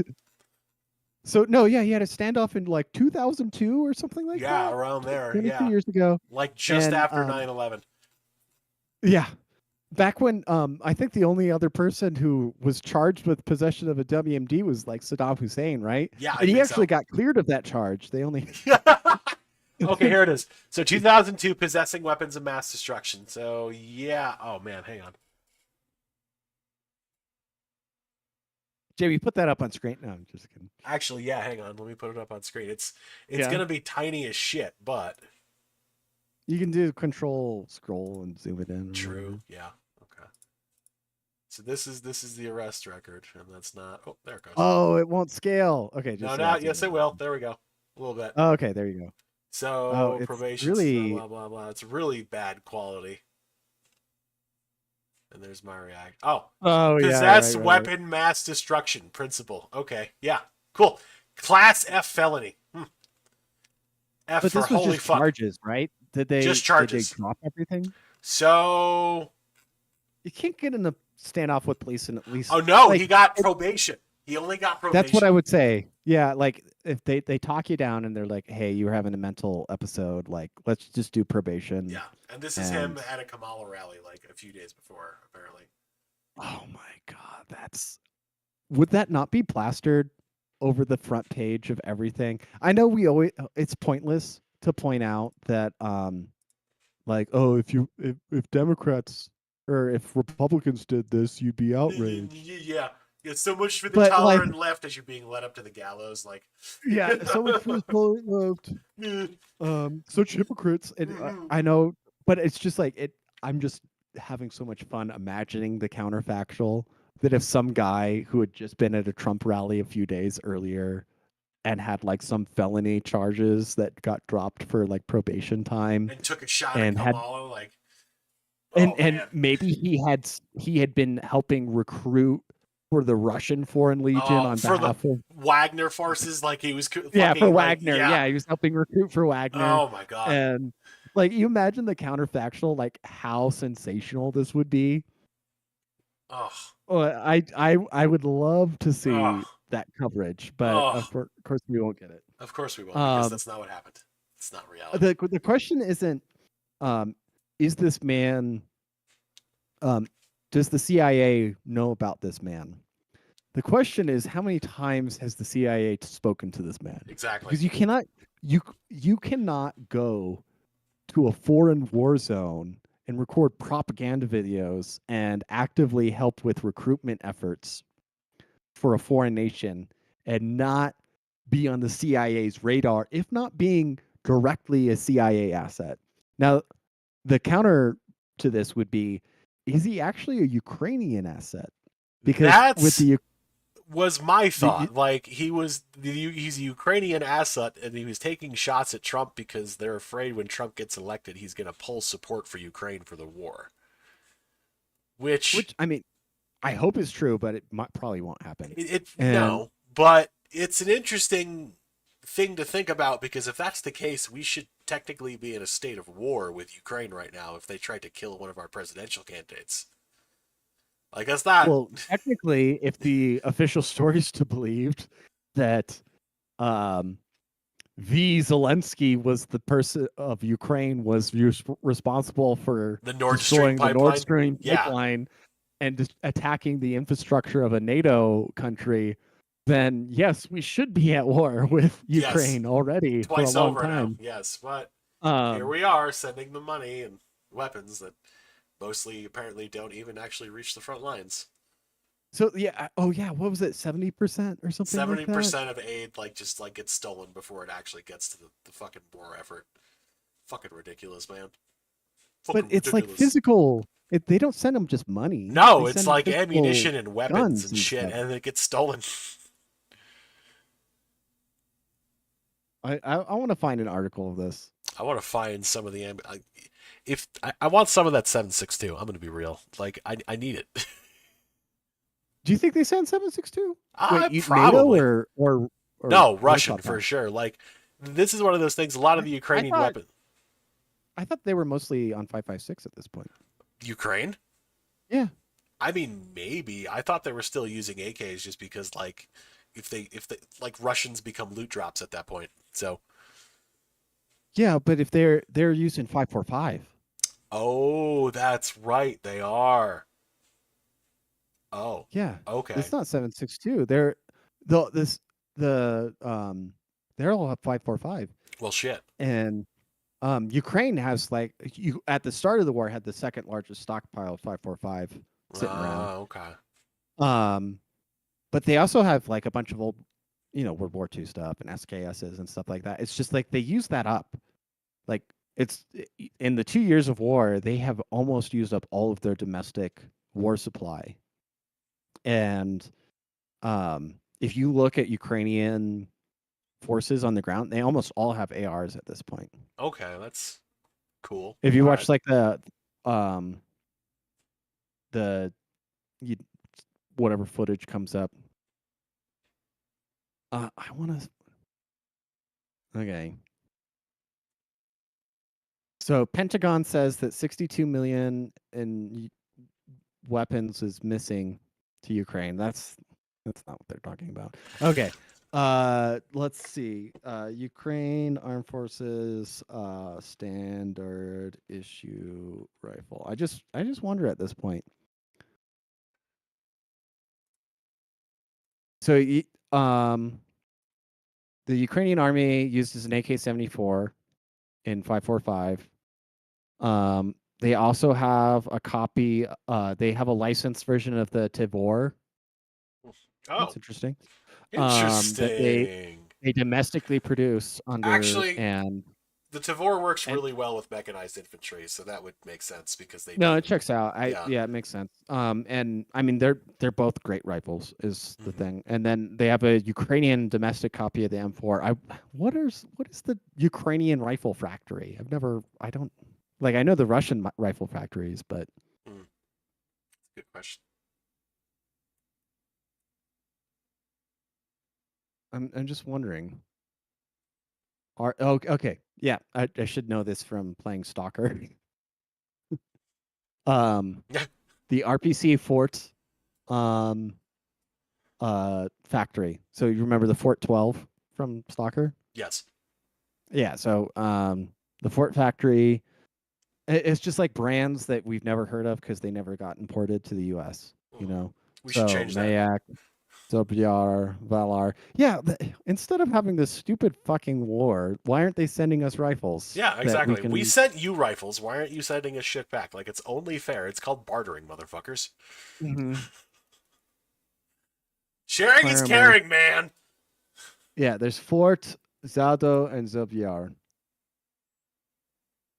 So no, yeah, he had a standoff in like 2002 or something like that. Yeah, around there. 22 years ago. Like just after 9/11. Yeah. Back when I think the only other person who was charged with possession of a WMD was like Saddam Hussein, right? Yeah, and he actually got cleared of that charge. They only Okay, here it is. So 2002, possessing weapons of mass destruction. So yeah. Oh man, hang on. Jamie, put that up on screen. No, I'm just kidding. Actually, yeah, hang on. Let me put it up on screen. It's gonna be tiny as shit, but you can do control scroll and zoom it in. True. Yeah. Okay. So this is the arrest record, and that's not. Oh, there it goes. Oh, it won't scale. Okay. No, not. Yes, it will. There we go. A little bit. Oh, okay, there you go. So it's probation, really blah blah blah. It's really bad quality. And there's my react. Oh, possess weapon mass destruction principle. Okay, yeah, cool. Class F felony. F but for this was holy just fuck. Charges, right? Did they just charges? Did they drop everything? So you can't get in a standoff with police and at least. Oh no, like, he got probation. He only got probation. That's what I would say. Yeah, like if they talk you down and they're like, "Hey, you were having a mental episode. Like, let's just do probation." Yeah, and this is him at a Kamala rally like a few days before, apparently. Oh my god, would that not be plastered? over the front page of everything. I know we always it's pointless to point out that like, oh, if Democrats or if Republicans did this, you'd be outraged. Yeah. It's so much for the But like, tolerant left as you're being led up to the gallows. Like, yeah, so much for the tolerant left. Such hypocrites. And I know, but it's just like it. I'm just having so much fun imagining the counterfactual that if some guy who had just been at a Trump rally a few days earlier and had like some felony charges that got dropped for like probation time and took a shot at and had Kamala, like, and oh man. maybe he had been helping recruit for the Russian Foreign Legion Oh, on for the behalf of Wagner forces, like he was yeah, for fucking like, Wagner. yeah. Yeah, he was helping recruit for Wagner. Oh my god. And like you imagine the counterfactual, like how sensational this would be. Oh, I would love to oh, see that coverage, but oh. of course we won't get it. Of course we won't, because Um, that's not what happened. It's not reality. the question isn't is this man does the CIA know about this man? The question is how many times has the CIA spoken to this man? Exactly. Because you cannot go to a foreign war zone and record propaganda videos and actively help with recruitment efforts for a foreign nation and not be on the CIA's radar, if not being directly a CIA asset. Now, the counter to this would be, is he actually a Ukrainian asset? Because with That's the was my the thought. Like he's a Ukrainian asset, and he was taking shots at Trump because they're afraid when Trump gets elected, he's going to pull support for Ukraine for the war. Which which I mean, I hope is true, but it probably won't happen. it And no, but it's an interesting thing to think about, because if that's the case, we should technically be in a state of war with Ukraine right now if they tried to kill one of our presidential candidates. Like that's not. well, technically, if the official stories to believed that um, V. Zelensky was the person of Ukraine was responsible for The Nord Stream destroying the Nord pipeline. Stream Yeah. pipeline and attacking the infrastructure of a NATO country, then yes, we should be at war with Yes. Ukraine already for a Twice long over now. time. Yes, but here Um, we are sending them money and weapons that mostly apparently don't even actually reach the front lines. so yeah, oh yeah, what was it, 70% or something like Seventy that? percent of aid like just like gets stolen before it actually gets to the fucking war effort. Fucking ridiculous, man. But Fucking it's like ridiculous. physical. They don't send them just money. No, They it's send like physical ammunition and weapons guns and and shit, stuff. and it gets stolen. I want to find an article of this. I want to find some of the if I want some of that 7.62. I'm gonna be real. Like I need it. Do you think they send 7.62? I Wait, NATO probably or no Russian Microsoft? for sure. Like this is one of those things. A lot of the I Ukrainian thought weapons. I thought they were mostly on 5.56 at this point. Ukraine? Yeah. I mean, maybe. I thought they were still using AKs just because, like, if they like Russians become loot drops at that point. So, Yeah, but if they're using 5.45. oh, that's right, they are. Oh, Yeah. okay. It's not 7.62. They're all up 5.45. Well, shit. And Ukraine has like you at the start of the war had the second largest stockpile of 5.45 sitting around. Okay. Um, but they also have like a bunch of old, World War II stuff and SKSs and stuff like that. It's just like they use that up. Like in the 2 years of war, they have almost used up all of their domestic war supply. And if you look at Ukrainian forces on the ground, they almost all have ARs at this point. Okay, that's cool. If you All watch right. like um the you, whatever footage comes up, I want to. Okay. So Pentagon says that 62 million in weapons is missing to Ukraine. That's not what they're talking about. Okay. Let's see. Ukraine Armed Forces standard issue rifle. I just wonder at this point. So the Ukrainian army uses an AK-74 in 545. They also have a copy. They have a licensed version of the Tavor. Oh, That's interesting. That interesting. they domestically produce under Actually, and the Tavor works and really well with mechanized infantry, so that would make sense because they no, need it them. checks out. Yeah. Yeah, it makes sense. And I mean they're both great rifles is the Mhm. thing. And then they have a Ukrainian domestic copy of the M4. What is the Ukrainian rifle factory? I don't like I know the Russian rifle factories, but Hmm. Good question. I'm just wondering. Okay. Yeah, I should know this from playing Stalker. um Yeah. the RPC Fort um factory. So you remember the Fort 12 from Stalker? Yes. Yeah, so the Fort factory it's just like brands that we've never heard of because they never got imported to the US, you Mhm. know. We should So change that. Mayak, Zobyar, Valar. Yeah, instead of having this stupid fucking war, why aren't they sending us rifles Yeah, that we exactly. We can sent you rifles. Why aren't you sending us shit back? Like, it's only fair. It's called bartering, motherfuckers. Mhm. Sharing is Fire my caring, man. Yeah, there's Fort, Zaldo, and Zobyar.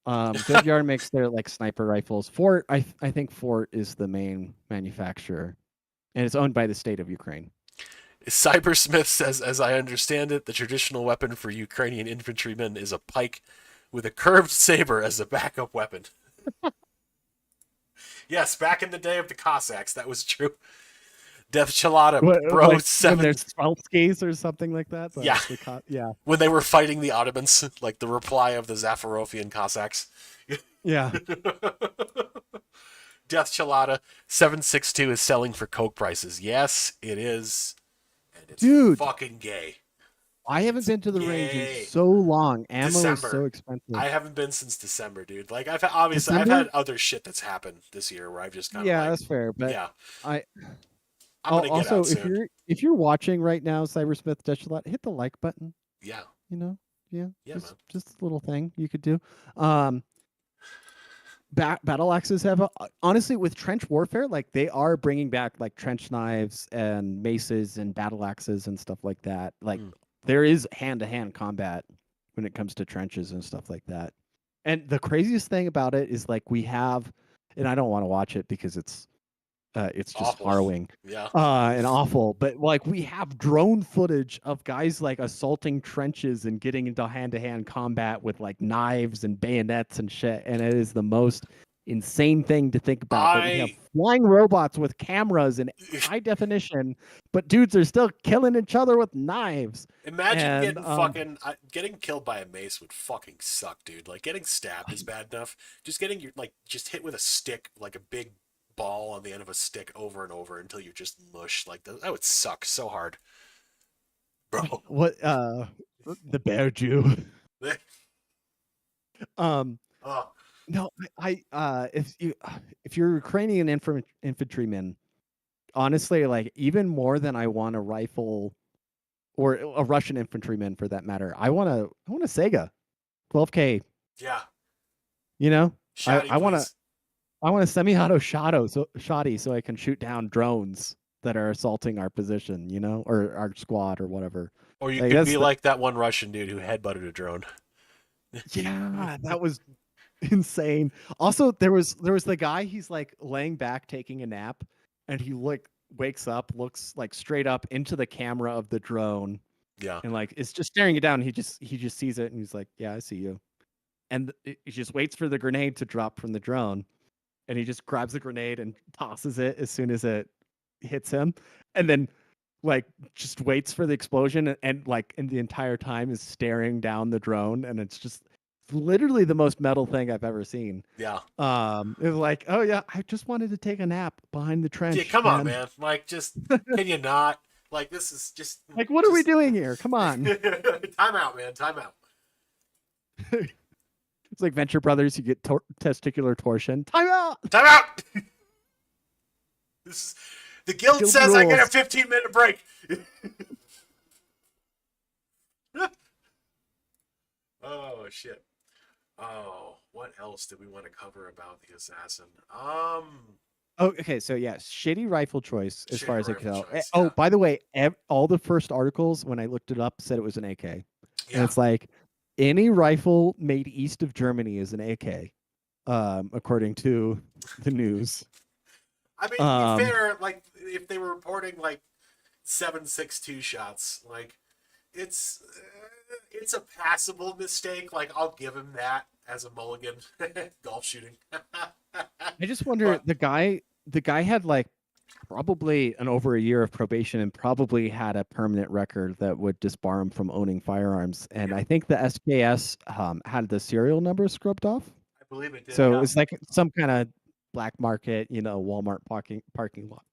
Zobyar makes their like sniper rifles. Fort, I think Fort is the main manufacturer, and it's owned by the state of Ukraine. Cybersmith says, as I understand it, the traditional weapon for Ukrainian infantrymen is a pike with a curved saber as a backup weapon. Yes, back in the day of the Cossacks, that was true. Death Chalada, bro, Like when seven. there's Svalskis or something like that. Yeah, Yeah, when they were fighting the Ottomans, like the reply of the Zafarofian Cossacks. yeah, Death Chalada 762 is selling for coke prices. Yes, it is, and it's dude. fucking gay. I haven't It's been to the range in gay. so long. Ammo is so December. expensive. I haven't been since December, dude. Like I've December? had other shit that's happened this year where I've just kind of Yeah, like, that's fair. But yeah, I I'm gonna get also out soon. if you're watching right now, Cybersmith Deschalot, hit the like button. Yeah, You know, yeah, yeah, man. just a little thing you could do. Um, battle axes have honestly with trench warfare, like they are bringing back like trench knives and maces and battle axes and stuff like that. Like Mm. there is hand to hand combat when it comes to trenches and stuff like that. And the craziest thing about it is like we have, and I don't want to watch it because it's just Awful. harrowing Yeah. and awful. But like we have drone footage of guys like assaulting trenches and getting into hand-to-hand combat with like knives and bayonets and shit. And it is the most insane thing to think about that we have I flying robots with cameras and high definition, but dudes are still killing each other with knives. imagine And getting killed by a mace would fucking suck, dude. Like getting stabbed is bad enough. Just getting your like just hit with a stick, like a big ball on the end of a stick over and over until you're just mush. Like that would suck so hard, bro. what the bear Jew. um Oh, No, if you're Ukrainian infantryman, honestly, like even more than I want a rifle or a Russian infantryman for that matter, I want a Sega 12K. yeah. You know, I Shouty, I want to please. I want a semi-auto shoddy so I can shoot down drones that are assaulting our position. You know, or our squad or whatever. Or you Like could that's be the like that one Russian dude who headbutted a drone. yeah, that was insane. Also, there was the guy. He's like laying back taking a nap, and he like wakes up, looks like straight up into the camera of the drone, Yeah. and like it's just staring it down. He just sees it, and he's like, "Yeah, I see you." And he just waits for the grenade to drop from the drone, and he just grabs the grenade and tosses it as soon as it hits him, and then like just waits for the explosion and like in the entire time is staring down the drone, and it's just literally the most metal thing I've ever seen. Yeah. It was like, oh yeah, I just wanted to take a nap behind the Yeah, trench, come on, man. man. Like, just can you not? Like, this is Like, what are we just doing here? Come on. time out, man. Time out. It's like Venture Brothers. You get testicular torsion. Time out. Time out. This is the guild Guild says I get a rules. 15-minute break. Oh shit. Oh, what else did we want to cover about the assassin? Oh, okay. So yeah, shitty rifle choice as far Shitty as I can rifle tell. choice. Oh, Yeah. by the way, all the first articles when I looked it up said it was an AK, and Yeah. it's like any rifle made east of Germany is an AK, according to the news. I mean, to be Um, fair, like if they were reporting like 7.62 shots, like it's a passable mistake. Like I'll give him that as a mulligan golf shooting. I just wonder But the guy had like probably an over a year of probation and probably had a permanent record that would disbar him from owning firearms. And yeah, I think the SKS had the serial number scrubbed off. I believe it did. So Yeah. it's like some kind of black market, Walmart parking lot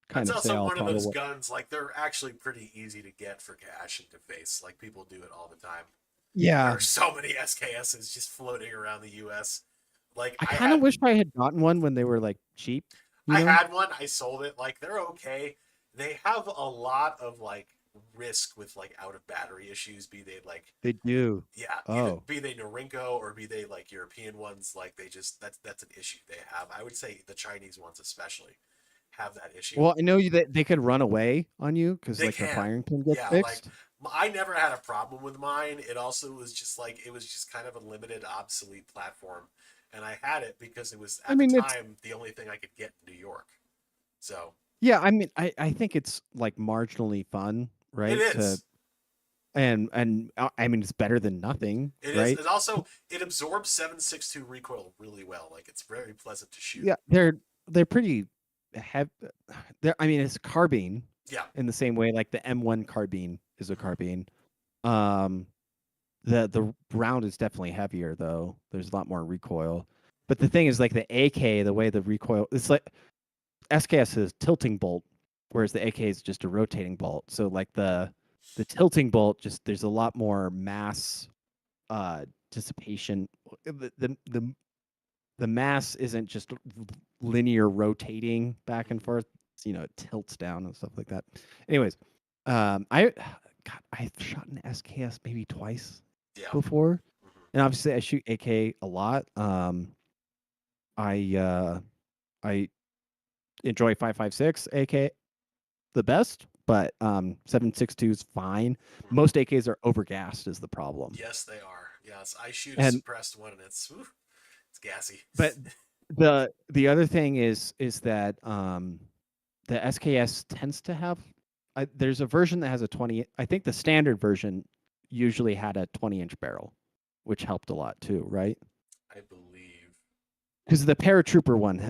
kind That's of also sale, one of those probably. guns. Like they're actually pretty easy to get for cash and to face. Like people do it all the time. There Yeah, are so many SKSs just floating around the U.S. Like I kind of wish I had gotten one when they were like cheap. You I know, had one. I sold it. Like they're okay. They have a lot of like risk with like out of battery issues. Be they like they do. yeah, either Oh, be they Norinco or be they like European ones. Like they just that's an issue they have. I would say the Chinese ones especially have that issue. well, I know that they could run away on you because They like the can. firing pin gets Yeah, like fixed. I never had a problem with mine. It also was just like it was just kind of a limited, obsolete platform, and I had it because it was I at the mean, it's time the only thing I could get in New York. So yeah. I mean, I think it's like marginally fun, it right? To is. and I mean, it's better than nothing, It is. right? It also it absorbs 7.62 recoil really well. Like it's very pleasant to shoot. Yeah, they're pretty heavy. They're I mean, it's carbine Yeah. in the same way like the M1 carbine is a carbine. Um, the round is definitely heavier though. There's a lot more recoil. But the thing is, like the AK, the way the recoil, it's like SKS is tilting bolt, whereas the AK is just a rotating bolt. So like the tilting bolt, just there's a lot more mass dissipation. The mass isn't just linear rotating back and forth. It tilts down and stuff like that. Anyways, I've shot an SKS maybe twice Yeah. before, Mm-hmm. and obviously I shoot AK a lot. I enjoy 5.56 AK the best, but 7.62 is fine. Mm-hmm. Most AKs are overgassed is the problem. Yes, they are. Yes, I shoot a And suppressed one, and it's gassy. but the other thing is that the SKS tends to have there's a version that has a 20. I think the standard version usually had a 20-inch barrel, which helped a lot too, right? I believe. Because the paratrooper one,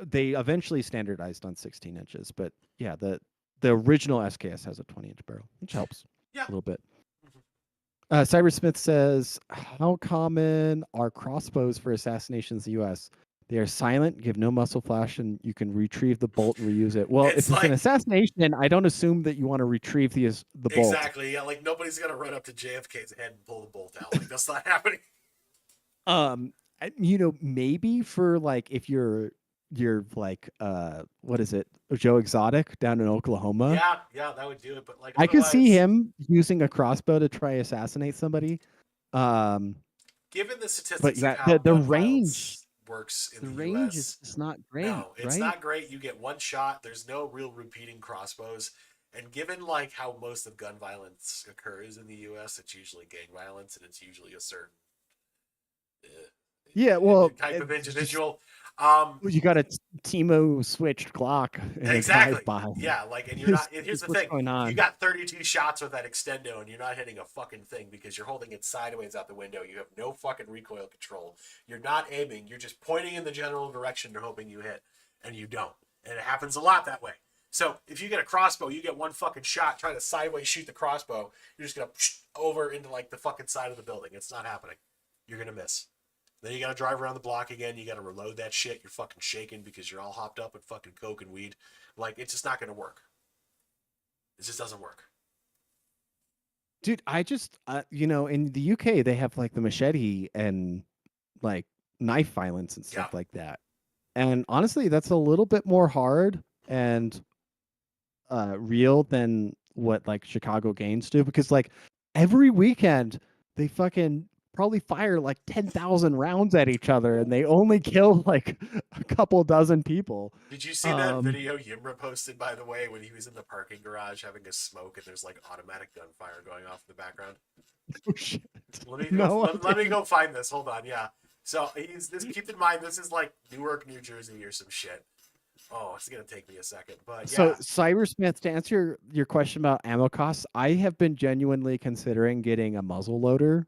they eventually standardized on 16 inches, but yeah, the original SKS has a 20-inch barrel, which helps Yeah. a little bit. Mm-hmm. Cybersmith says, "How common are crossbows for assassinations in the U.S.? They are silent, give no muzzle flash, and you can retrieve the bolt and reuse it." Well, It's if it's an like assassination, I don't assume that you want to retrieve the bolt. exactly. Yeah, like nobody's gonna run up to JFK's head and pull the bolt out. Like that's not happening. Maybe for like if you're like what is it, Joe Exotic down in Oklahoma. Yeah, that would do it. But like I could see otherwise, him using a crossbow to try assassinate somebody. Um, given the but statistics of yeah, how the gun range violence works in the the range is U.S., just not great, no, it's right? not great. You get one shot. There's no real repeating crossbows. And given like how most of gun violence occurs in the U.S., it's usually gang violence, and it's usually a certain Yeah, well, type of it's just individual. you got a Timo switched Glock in a drive Exactly. by. Yeah, like, and you're Is not. And here's is the what's thing: going you on. got 32 shots with that extendo, and you're not hitting a fucking thing because you're holding it sideways out the window. You have no fucking recoil control. You're not aiming. You're just pointing in the general direction you're hoping you hit, and you don't. And it happens a lot that way. So if you get a crossbow, you get one fucking shot trying to sideways shoot the crossbow. You're just gonna over into like the fucking side of the building. It's not happening. You're gonna miss. Then you gotta drive around the block again. You gotta reload that shit. You're fucking shaking because you're all hopped up with fucking coke and weed. Like it's just not gonna work. It just doesn't work. Dude, I just in the UK they have like the machete and like knife violence and Yeah. stuff like that. And honestly, that's a little bit more hard and real than what like Chicago gangs do because like every weekend they fucking probably fire like 10,000 rounds at each other, and they only kill like a couple dozen people. Did you see that video Yimra posted, by the way, when he was in the parking garage having a smoke and there's like automatic gunfire going off in the background? Oh shit! Let me go find this. Hold on, yeah. So he's this. Keep in mind, this is like Newark, New Jersey, or some shit. Oh, it's gonna take me a second, but yeah. So Cybersmith, to answer your question about ammo costs, I have been genuinely considering getting a muzzle loader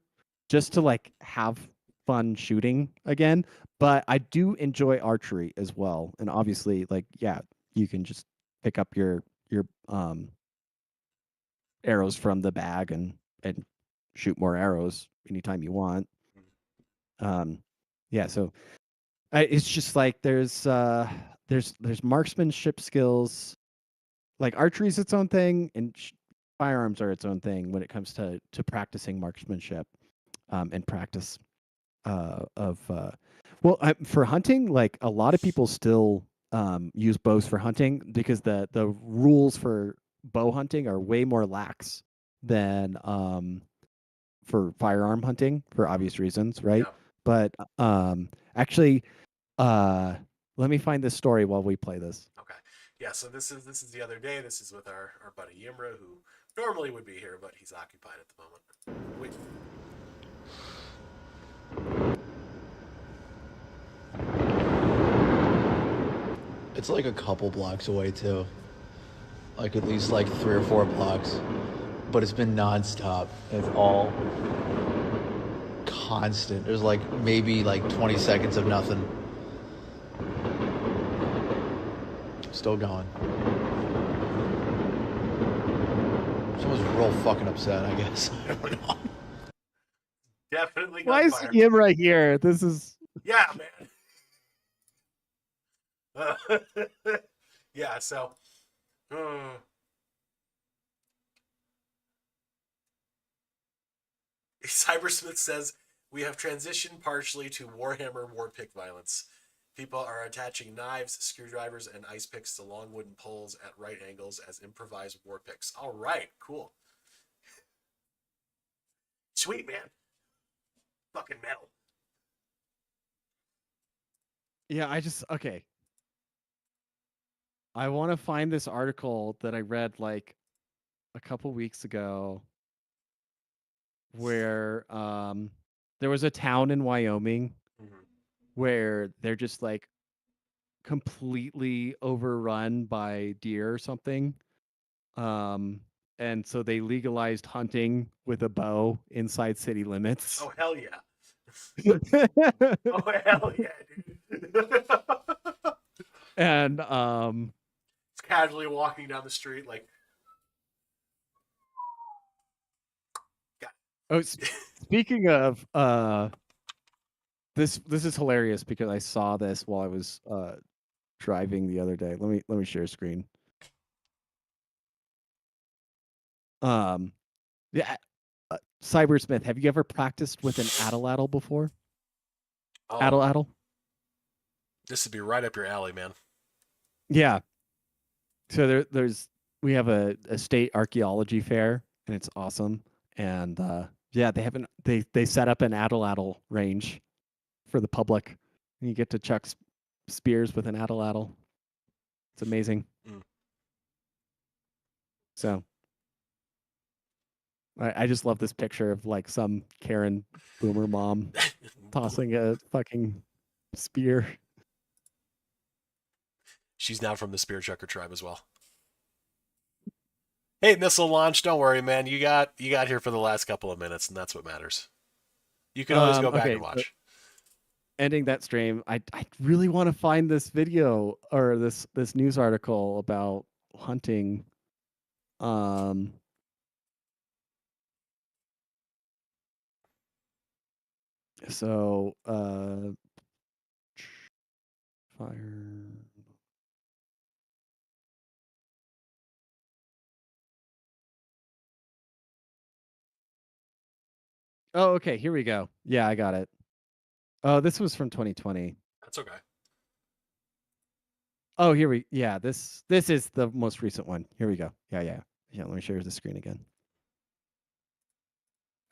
just to like have fun shooting again. But I do enjoy archery as well, and obviously, like yeah, you can just pick up your arrows from the bag and shoot more arrows anytime you want. Yeah, so it's just like there's marksmanship skills. Like archery is its own thing, and firearms are its own thing when it comes to practicing marksmanship and practice for hunting. Like a lot of people still use bows for hunting because the rules for bow hunting are way more lax than for firearm hunting for obvious reasons, right? Yeah. But actually, let me find this story while we play this. Okay. Yeah. So this is the other day. This is with our buddy Yimra, who normally would be here, but he's occupied at the moment. Wait. It's like a couple blocks away too. Like at least like 3 or 4 blocks. But it's been nonstop. It's all constant. There's like maybe like 20 seconds of nothing. Still going. Someone's real fucking upset, I guess. I don't know. Definitely. Why is Gunfire. him right here? This is Yeah, man. Yeah. So. Cybersmith says we have transitioned partially to Warhammer Warpick violence. People are attaching knives, screwdrivers, and ice picks to long wooden poles at right angles as improvised war picks. All right, cool. Sweet, man. Fucking metal. yeah. Okay. I want to find this article that I read like a couple weeks ago where there was a town in Wyoming where they're just like completely overrun by deer or something. And so they legalized hunting with a bow inside city limits. Oh, hell yeah. Oh, hell yeah, dude. And it's casually walking down the street like. Speaking of this is hilarious because I saw this while I was driving the other day. Let me share screen. Yeah, Cybersmith, have you ever practiced with an atlatl before? Oh, Atlatl? this would be right up your alley, man. Yeah. So we have a state archaeology fair, and it's awesome. And yeah, they set up an atlatl range for the public, and you get to chuck spears with an atlatl. It's amazing. So I just love this picture of like some Karen boomer mom tossing a fucking spear. She's now from the Spear Chucker tribe as well. Hey, missile launch, don't worry, man. You got here for the last couple of minutes, and that's what matters. You can always go back and watch. Ending that stream, I really want to find this video or this news article about hunting. So fire. Oh, okay. Here we go. Yeah, I got it. Oh, this was from 2020. That's okay. Oh, yeah, this is the most recent one. Here we go. Yeah. Let me share the screen again.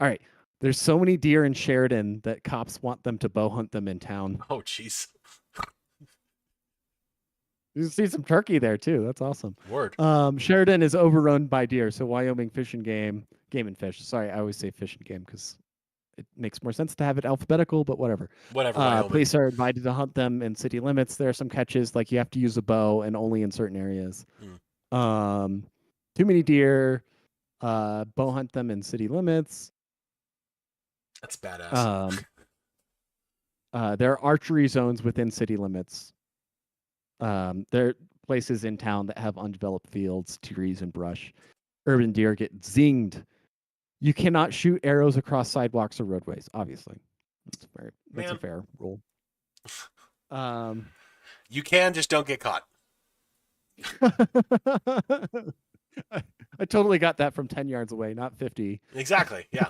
All right. There's so many deer in Sheridan that cops want them to bow hunt them in town. Oh, jeez. You see some turkey there too. That's awesome. Word. Sheridan is overrun by deer, so Wyoming Fish and Game and Fish. Sorry, I always say Fish and Game because it makes more sense to have it alphabetical, but whatever. Whatever, Wyoming. Police are invited to hunt them in city limits. There are some catches, like you have to use a bow and only in certain areas. Too many deer. Bow hunt them in city limits. That's badass. There are archery zones within city limits. There are places in town that have undeveloped fields, trees, and brush. Urban deer get zinged. You cannot shoot arrows across sidewalks or roadways, obviously. That's a fair rule. You can, just don't get caught. I totally got that from 10 yards away, not 50. Exactly, yeah.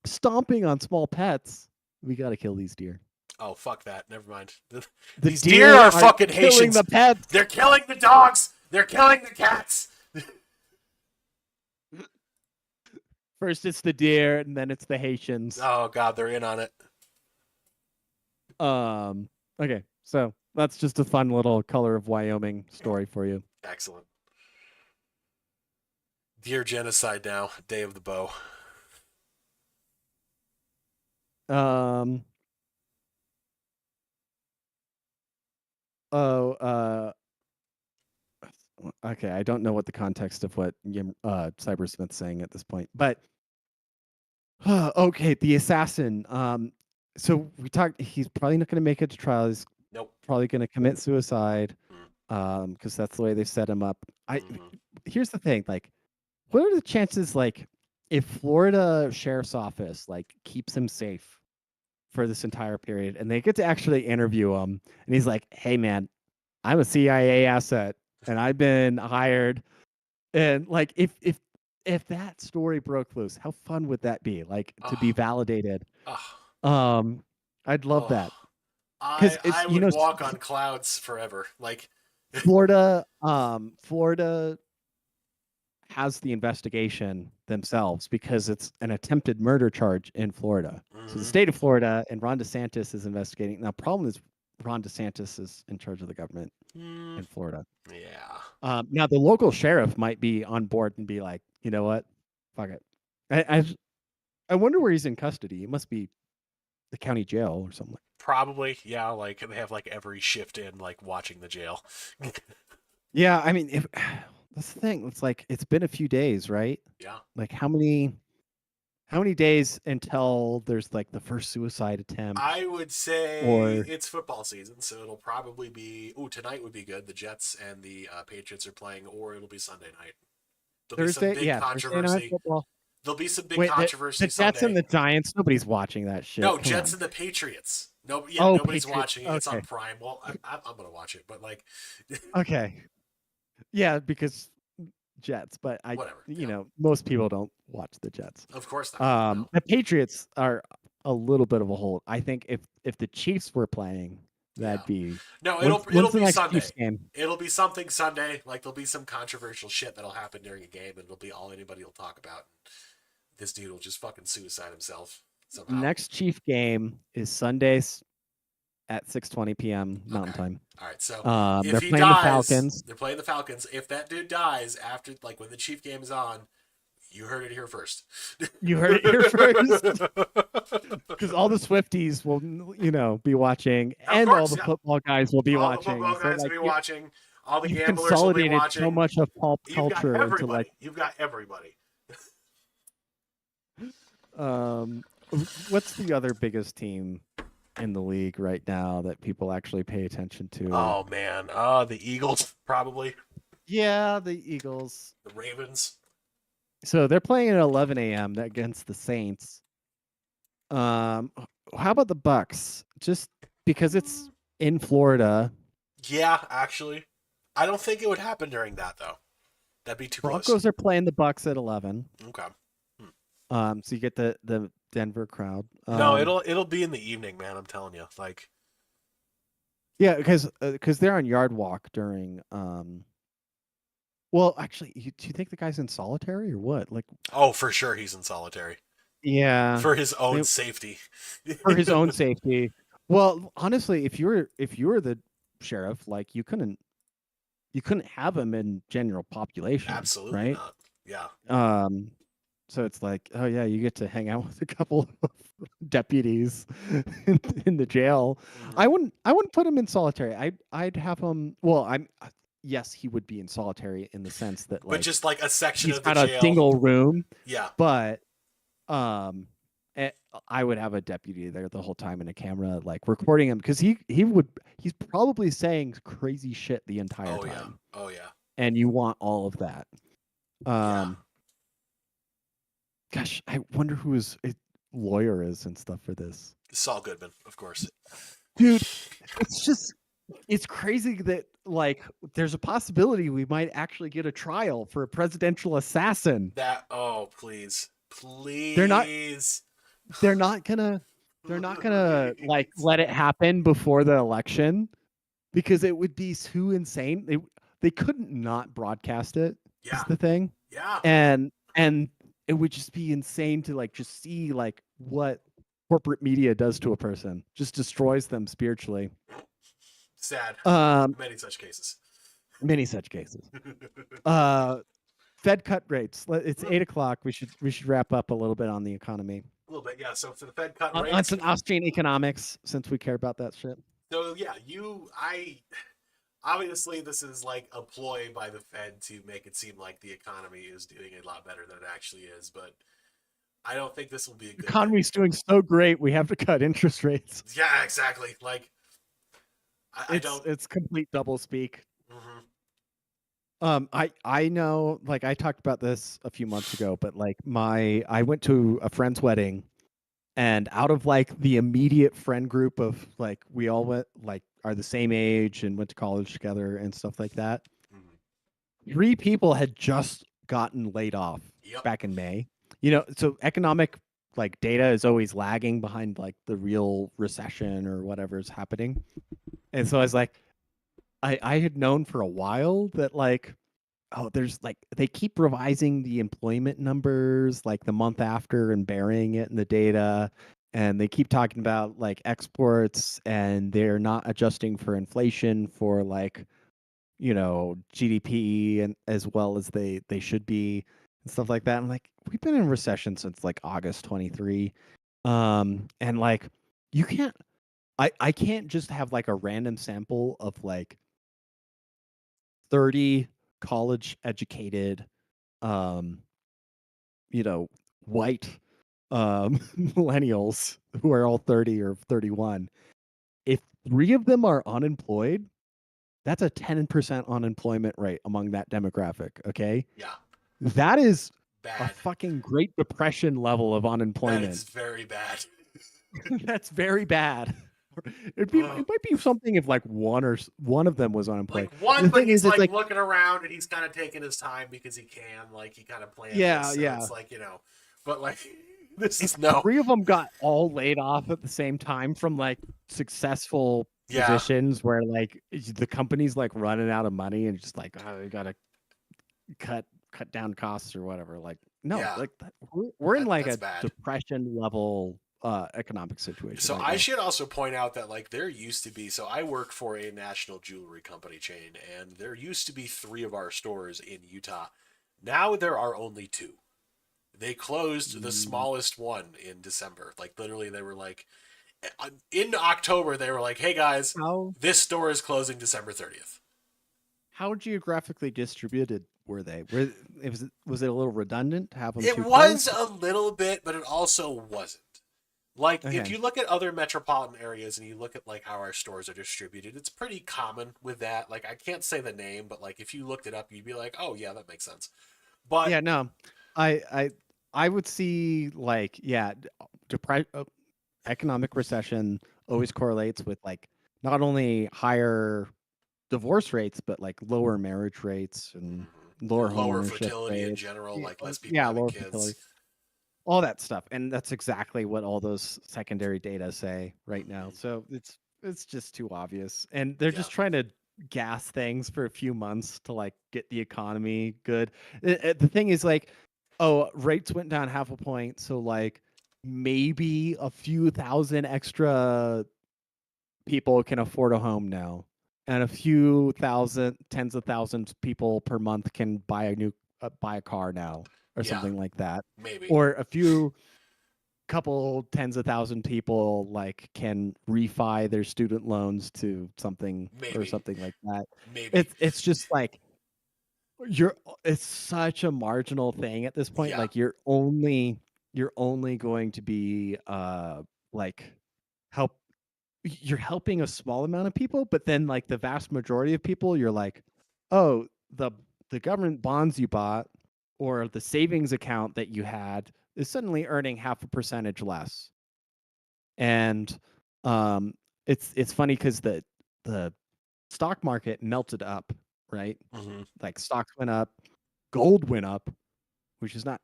Stomping on small pets. We got to kill these deer. Oh, fuck that. Never mind. These deer are fucking Haitians. The pets. They're killing the dogs. They're killing the cats. First it's the deer, and then it's the Haitians. Oh, God, they're in on it. Okay, so that's just a fun little Color of Wyoming story for you. Excellent. Deer genocide now. Day of the bow. Okay, I don't know what the context of what Cybersmith's saying at this point, but okay, the assassin. So we talked. He's probably not going to make it to trial. He's probably going to commit suicide, because that's the way they set him up. Here's the thing, like, what are the chances, like, if Florida Sheriff's Office like keeps him safe for this entire period, and they get to actually interview him, and he's like, "Hey, man, I'm a CIA asset, and I've been hired," and like, if that story broke loose, how fun would that be? Like, to be validated. I'd love that. I would walk on clouds forever. Like, Florida has the investigation themselves because it's an attempted murder charge in Florida. So the state of Florida and Ron DeSantis is investigating. Now, problem is Ron DeSantis is in charge of the government in Florida. Yeah. Now the local sheriff might be on board and be like, you know what, fuck it. I wonder where he's in custody. He must be the county jail or something. Probably, yeah. Like, they have like every shift in, like, watching the jail. Yeah, I mean, if that's the thing. It's like it's been a few days, right? Yeah. Like how many days until there's like the first suicide attempt? I would say it's football season, so it'll probably be. Tonight would be good. The Jets and the Patriots are playing, or it'll be Sunday night. Thursday, be some big controversy. Thursday night football. There'll be some big controversy. The Jets and the Giants. Nobody's watching that shit. No, Jets and the Patriots. Nobody's watching it. Okay. It's on Prime. Well, I'm gonna watch it, but like. Okay. Yeah, because Jets, but most people don't watch the Jets. Of course not. No. The Patriots are a little bit of a hold. I think if the Chiefs were playing, that'd be it'll be Sunday. It'll be something Sunday. Like, there'll be some controversial shit that'll happen during a game, and it'll be all anybody will talk about. This dude will just fucking suicide himself somehow. Next Chief game is Sundays at 6:20 p.m. Mountain Time. All right, so if they're playing the Falcons. They're playing the Falcons. If that dude dies after, like, when the Chief game is on, you heard it here first. You heard it here first. Because all the Swifties will, be watching, and all the football guys will be watching. All the football guys will be watching. All the gamblers will be consolidated watching. So much of pop culture into like. You've got everybody. What's the other biggest team in the league right now that people actually pay attention to? Oh man, the Eagles probably. Yeah, the Eagles. The Ravens. So they're playing at 11 a.m. against the Saints. How about the Bucks? Just because it's in Florida. Yeah, actually, I don't think it would happen during that though. That'd be too close. Broncos are playing the Bucks at 11. Okay. So you get the Denver crowd. No, it'll be in the evening, man. I'm telling you, like. Yeah, because they're on Yard Walk during Well, actually, do you think the guy's in solitary or what? Like, Oh, for sure he's in solitary yeah, for his own they, safety. for his own safety. Well, honestly, if you were the sheriff, like you couldn't have him in general population, Absolutely right? not. Yeah. Um, so it's like, oh yeah, you get to hang out with a couple of deputies in the jail. Mhm. I wouldn't put him in solitary. I'd have him. Well, I'm yes, he would be in solitary in the sense that But like just like a section he's of the got a jail. single room, Yeah. but um, eh, I would have a deputy there the whole time and a camera like recording him because he's probably saying crazy shit the entire Oh yeah. time, Oh yeah. and you want all of that. Yeah. Um, Gosh, I wonder who his lawyer is and stuff for this. Saul Goodman, of course. Dude, it's just it's crazy that like there's a possibility we might actually get a trial for a presidential assassin. That oh please. They're not Please. they're not gonna they're not gonna like Please. let it happen before the election because it would be too insane. They couldn't not broadcast it is Yeah. the thing. Yeah. And it would just be insane to like just see like what corporate media does to a person. Just destroys them spiritually. Sad. Um Many such cases. many such cases. Uh Fed cut rates. It's 8 o'clock. We should wrap up a little bit on the economy. A little bit, yeah. So for the Fed cut On rates, some Austrian economics, since we care about that shit. so yeah, I obviously this is like a ploy by the Fed to make it seem like the economy is doing a lot better than it actually is, but I don't think this will be a The good thing. economy's doing so great, we have to cut interest rates. Yeah, exactly. Like I don't. It's complete double speak. Mhm. I know, like I talked about this a few months ago, but like I went to a friend's wedding, and out of like the immediate friend group of like we all went like are the same age and went to college together and stuff like that. Mhm. 3 people had just gotten laid off Yep. back in May. You know, so economic like data is always lagging behind like the real recession or whatever's happening. And so I was like, I had known for a while that like, oh, there's like they keep revising the employment numbers like the month after and burying it in the data. And they keep talking about like exports and they're not adjusting for inflation for like GDP and as well as they should be and stuff like that. I'm like, we've been in recession since like August 23. And like you can't I can't just have like a random sample of like 30 college educated um white millennials who are all 30 or 31. If 3 of them are unemployed, that's a 10% unemployment rate among that demographic, okay? Yeah. That is a Bad. fucking Great Depression level of That unemployment. is very bad. That's very bad. It Ugh. might be something if like one of them was unemployed. Like one, The but thing he's is, it's like like looking around and he's kind of taking his time because he can. Like he kind of planned yeah, this, so yeah. it's like but like this If is no. 3 of them got all laid off at the same time from like successful Yeah. positions where like the company's like running out of money and just like we gotta cut down costs or whatever. Like no, Yeah. like we're in like That's a bad. depression level economic situation. So right I now. should also point out that like there used to be. So I work for a national jewelry company chain, and there used to be 3 of our stores in Utah. Now there are only 2. They closed the smallest one in December. Like literally, they were like, in October they were like, "Hey guys, How this store is closing December 30th." how geographically distributed were they? Was it a little redundant to have them It too was close? a little bit, but it also wasn't. Like if Okay. you look at other metropolitan areas and you look at like how our stores are distributed, it's pretty common with that. Like I can't say the name, but like if you looked it up, you'd be like, "Oh yeah, that makes sense." But Yeah, no. I I I would see like depression economic recession always correlates with like not only higher divorce rates but like lower marriage rates and lower home lower ownership fertility in rates. general, like less people Yeah, having lower kids. fertility. All that stuff. And that's exactly what all those secondary data say right now. Mhm. So it's just too obvious. And they're Yeah. just trying to gas things for a few months to like get the economy good. The thing is like, oh, rates went down half a point, so like maybe a few thousand extra people can afford a home now, and a few thousand, tens of thousands people per month can buy a car now, or Yeah, something like that, maybe. or a few couple tens of thousand people like can refi their student loans to something or Maybe. something like that. Maybe. It's just like you're it's such a marginal thing at this point. Yeah. Like you're only going to be like help you're helping a small amount of people, but then like the vast majority of people, you're like, oh, the government bonds you bought or the savings account that you had is suddenly earning half a percentage less. And um it's funny because the stock market melted up, right? Hmm. Like stocks went up, gold went up, which is not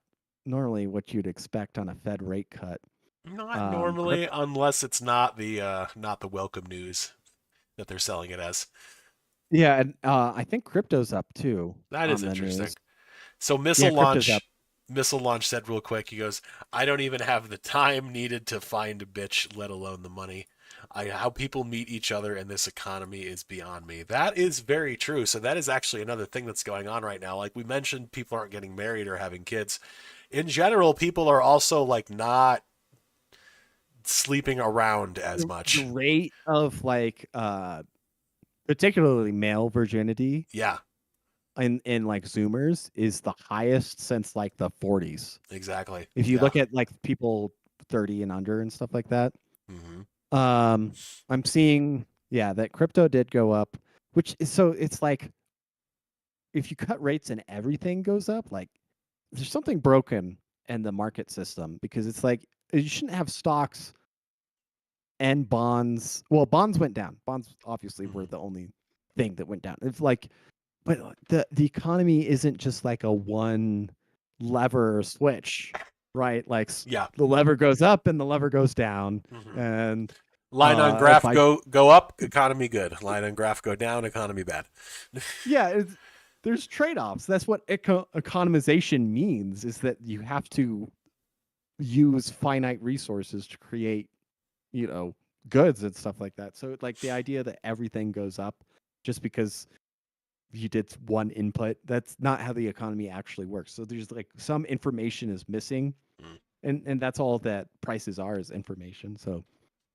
normally what you'd expect on a Fed rate cut. Not Crypt- normally, unless it's not the welcome news that they're selling it as. yeah, and I think crypto's up too That is on the interesting. news. So Yeah, crypto's up. Missile launch said real quick. He goes, "I don't even have the time needed to find a bitch, let alone the money. How people meet each other in this economy is beyond me." That is very true. So that is actually another thing that's going on right now. Like we mentioned, people aren't getting married or having kids. In general, people are also like not sleeping around as The much. rate of like particularly male virginity Yeah, in like Zoomers is the highest since like the 40s. exactly. If you Yeah. look at like people 30 and under and stuff like that. Hmm. Um, I'm seeing, yeah, that crypto did go up, which is so it's like if you cut rates and everything goes up, like there's something broken in the market system because it's like you shouldn't have stocks and bonds. Well, bonds went down. Bonds obviously were Hmm. the only thing that went down. It's like, but the economy isn't just like a one lever switch, right? Like Yeah. the lever goes up and the lever goes down, Hmm. and Line on if graph I go up, economy good. Line on graph go down, economy bad. yeah, there's trade-offs. That's what economization means, is that you have to use finite resources to create, you know, goods and stuff like that. So like the idea that everything goes up just because you did one input, that's not how the economy actually works. So there's like some information is missing, Mm. and that's all that prices are, is information. So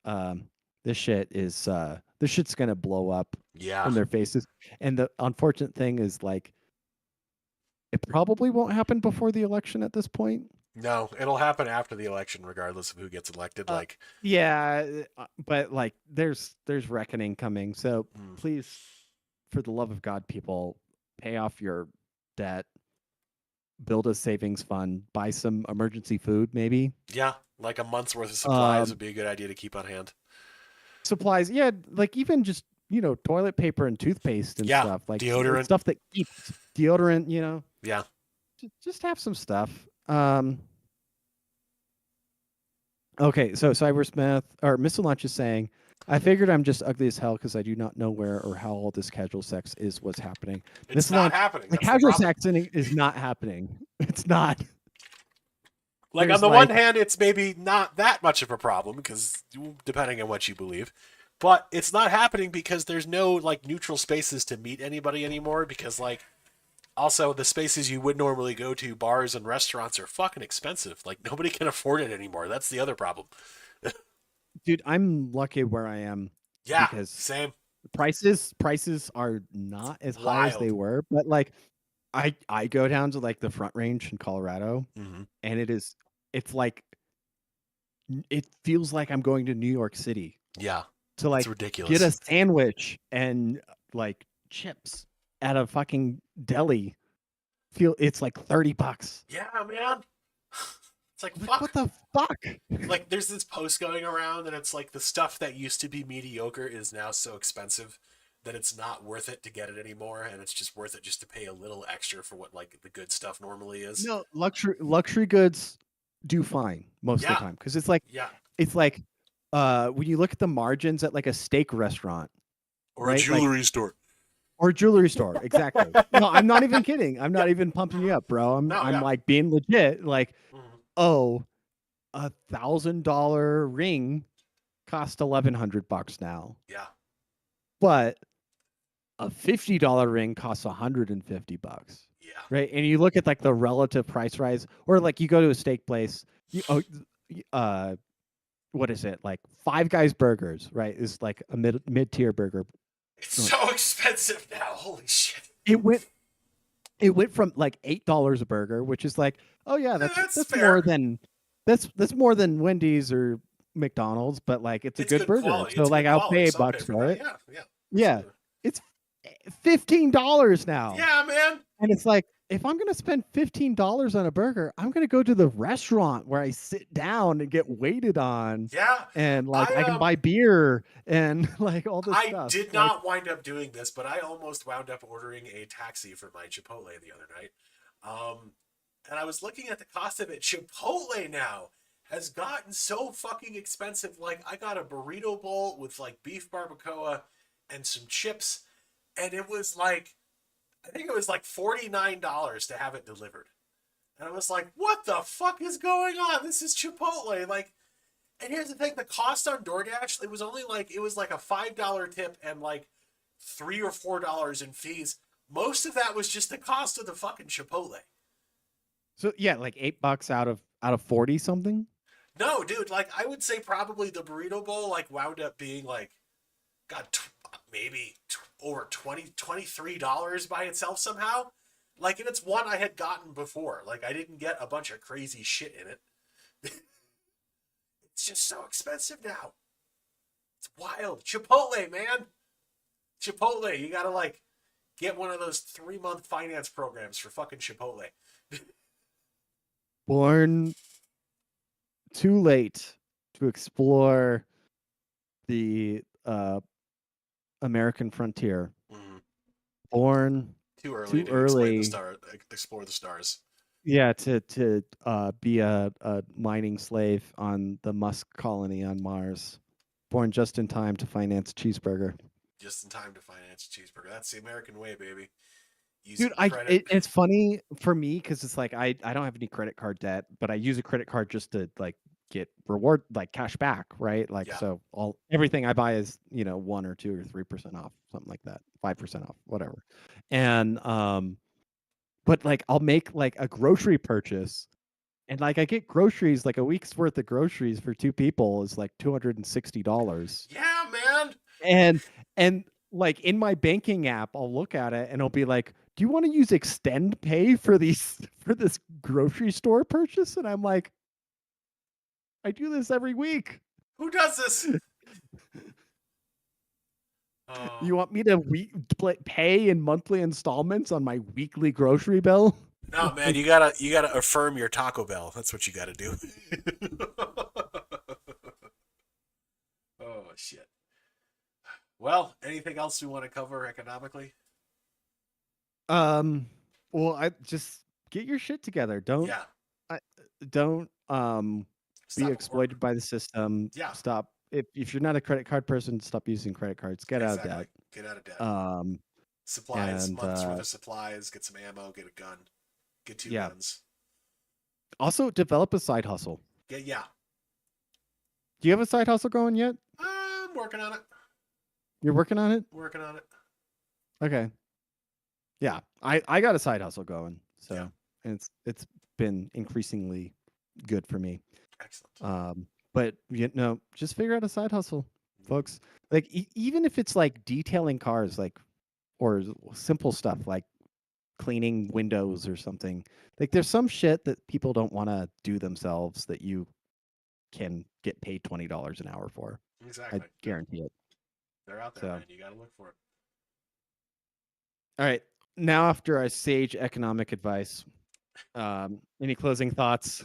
um this shit's gonna blow up Yeah. in their faces. And the unfortunate thing is like it probably won't happen before the election at this point. No, it'll happen after the election, regardless of who gets elected. Uh, Like, yeah, but like there's reckoning coming. So mm, please, for the love of God, people, pay off your debt, build a savings fund, buy some emergency food, maybe. yeah, like a month's worth of supplies Um, would be a good idea to keep on hand. supplies, yeah, like even just toilet paper and toothpaste and Yeah, stuff, like deodorant. stuff that keeps deodorant. Yeah, Just have some stuff. Okay, so Cybersmith or Mr. Lunch is saying, I figured I'm just ugly as hell because I do not know where or how all this casual sex is what's happening. it's Mr. not Lunch, happening. the That's the casual problem. sex is not happening. It's not. Like on There's the one like hand, it's maybe not that much of a problem because depending on what you believe, but it's not happening because there's no like neutral spaces to meet anybody anymore. Because like also the spaces you would normally go to, bars and restaurants, are fucking expensive. Like nobody can afford it anymore. That's the other problem. dude, I'm lucky where I am Yeah, because same. prices are not as high as they Wild. were, but like I go down to like the Front Range in Colorado, Hmm. and it's like it feels like I'm going to New York City Yeah, to it's like get a ridiculous. sandwich and like chips at a fucking deli. Feel it's like $30. Yeah, man. It's like Like what fuck. the fuck? Like there's this post going around and it's like the stuff that used to be mediocre is now so expensive that it's not worth it to get it anymore, and it's just worth it just to pay a little extra for what like the good stuff normally is. No, luxury goods do fine most of the Yeah, time because it's like when you look at the margins at like a steak restaurant, or a right? Like jewelry store. Or jewelry store, exactly. No, I'm not even kidding. I'm not Yeah. even pumping you up, bro. I'm No, I'm yeah. like being legit. Like, Mhm. oh, $1,000 ring cost $1,100 now, Yeah. but a $50 ring costs $150, Yeah. right? And you look at like the relative price rise, or like you go to a steak place, what is it, like Five Guys Burgers, right? Is like a mid-tier burger. It's so expensive now. Holy shit. It went from like $8 a burger, which is like, oh yeah, That's that's more fair. than that's more than Wendy's or McDonald's, but like it's a It's good good burger. quality. So It's like good I'll quality, pay so I'll pay $8 for for that. it. Yeah. Yeah. Yeah. Absolutely. It's $15 now. Yeah, man. And it's like, if I'm gonna spend $15 on a burger, I'm gonna go to the restaurant where I sit down and get waited on, Yeah. and like I can I buy beer and like all this I stuff. did Like, not wind up doing this, but I almost wound up ordering a taxi for my Chipotle the other night. And I was looking at the cost of it. Chipotle now has gotten so fucking expensive. Like, I got a burrito bowl with like beef barbacoa and some chips, and it was like, I think it was like $49 to have it delivered. And I was like, what the fuck is going on? This is Chipotle. Like, and here's the thing: the cost on DoorDash, it was like a $5 tip and like $3 or $4 in fees. Most of that was just the cost of the fucking Chipotle. so yeah, like $8 out of 40 something. No, dude, like I would say probably the burrito bowl like wound up being like, God, maybe over $23 by itself somehow. Like, and it's one I had gotten before. Like, I didn't get a bunch of crazy shit in it. It's just so expensive now. It's wild. Chipotle, man. Chipotle. You gotta like get one of those 3-month finance programs for fucking Chipotle. Born too late to explore the American frontier. Mm. Born Too early too to early, explore the stars. yeah, to be a mining slave on the Musk colony on Mars. Born just in time to finance a cheeseburger. Just in time to finance a cheeseburger. That's the American way, baby. Using Dude, credit. it's funny for me because it's like I don't have any credit card debt, but I use a credit card just to like get reward, like cash back, right? Like, Yeah. so everything I buy is 1 or 2 or 3% off, something like that, 5% off, whatever. And but like I'll make like a grocery purchase, and like I get groceries, like a week's worth of groceries for 2 people is like $260. Yeah, man. And like in my banking app, I'll look at it and it'll be like, do you want to use extend pay for these for this grocery store purchase? And I'm like, I do this every week. Who does this? You want me to pay in monthly installments on my weekly grocery bill? No, man, you gotta affirm your Taco Bell. That's what you gotta do. Oh shit. Well, anything else we want to cover economically? Well, I just get your shit together. Don't Yeah. I, don't be Stop exploited by the system. Yeah. Stop if you're not a credit card person, stop using credit cards. Get out of Exactly. debt. Get out of debt. Um Supplies, and months worth of supplies, get some ammo, get a gun, get 2 yeah. guns. Also develop a side hustle. Yeah. Do you have a side hustle going yet? I'm working on it. You're working on it? Working on it. Okay. Yeah. I got a side hustle going. So Yeah. and it's been increasingly good for me. Excellent. But just figure out a side hustle, folks. Like even if it's like detailing cars, like, or simple stuff like cleaning windows or something. Like there's some shit that people don't want to do themselves that you can get paid $20 an hour for. Exactly. I guarantee it. They're out there, So, man. You gotta look for it. all right. Now, after our sage economic advice, any closing thoughts?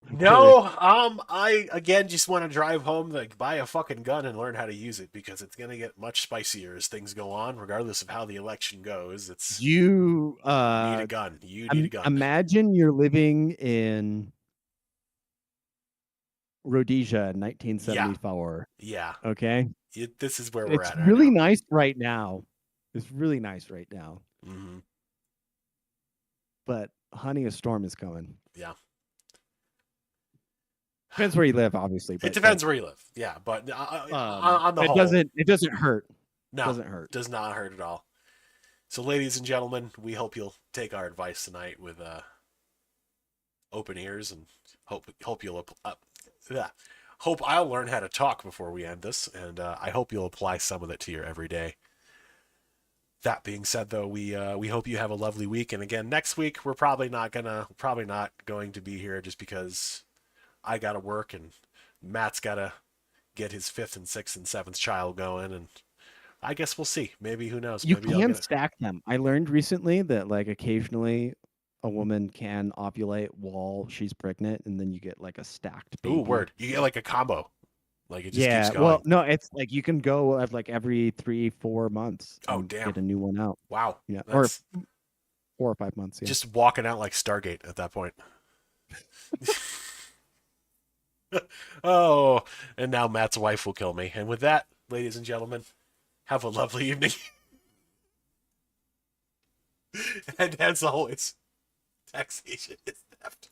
No, I again just want to drive home, like buy a fucking gun and learn how to use it because it's gonna get much spicier as things go on, regardless of how the election goes. It's You need a gun. You need a gun. Imagine you're living in Rhodesia in 1974. Yeah. Okay. This is where we're It's at right really now. nice right now. It's really nice right now. Mm-hmm. But honey, a storm is coming. Yeah. Depends where you live, obviously. But It depends where you live. Yeah, but on the it whole, doesn't hurt. no, Doesn't hurt. does not hurt at all. So, ladies and gentlemen, we hope you'll take our advice tonight with open ears, and hope you'll hope I'll learn how to talk before we end this, and I hope you'll apply some of it to your everyday. That being said, though, we hope you have a lovely week, and again, next week we're probably not going to be here just because I gotta work and Matt's gotta get his 5th and 6th and 7th child going, and I guess we'll see. Maybe, who knows? You Maybe I'll can get it. stack them. I learned recently that like occasionally a woman can ovulate while she's pregnant, and then you get like a stacked baby. Ooh, word! You get like a combo, like it just Yeah. keeps going. Well, no, it's like you can go at like every 3-4 months. Oh, and damn. Get a new one out. Wow. Yeah. That's Or 4 or 5 months. Yeah. just walking out like Stargate at that point. Oh, and now Matt's wife will kill me. And with that, ladies and gentlemen, have a lovely evening. And as always, taxation is theft.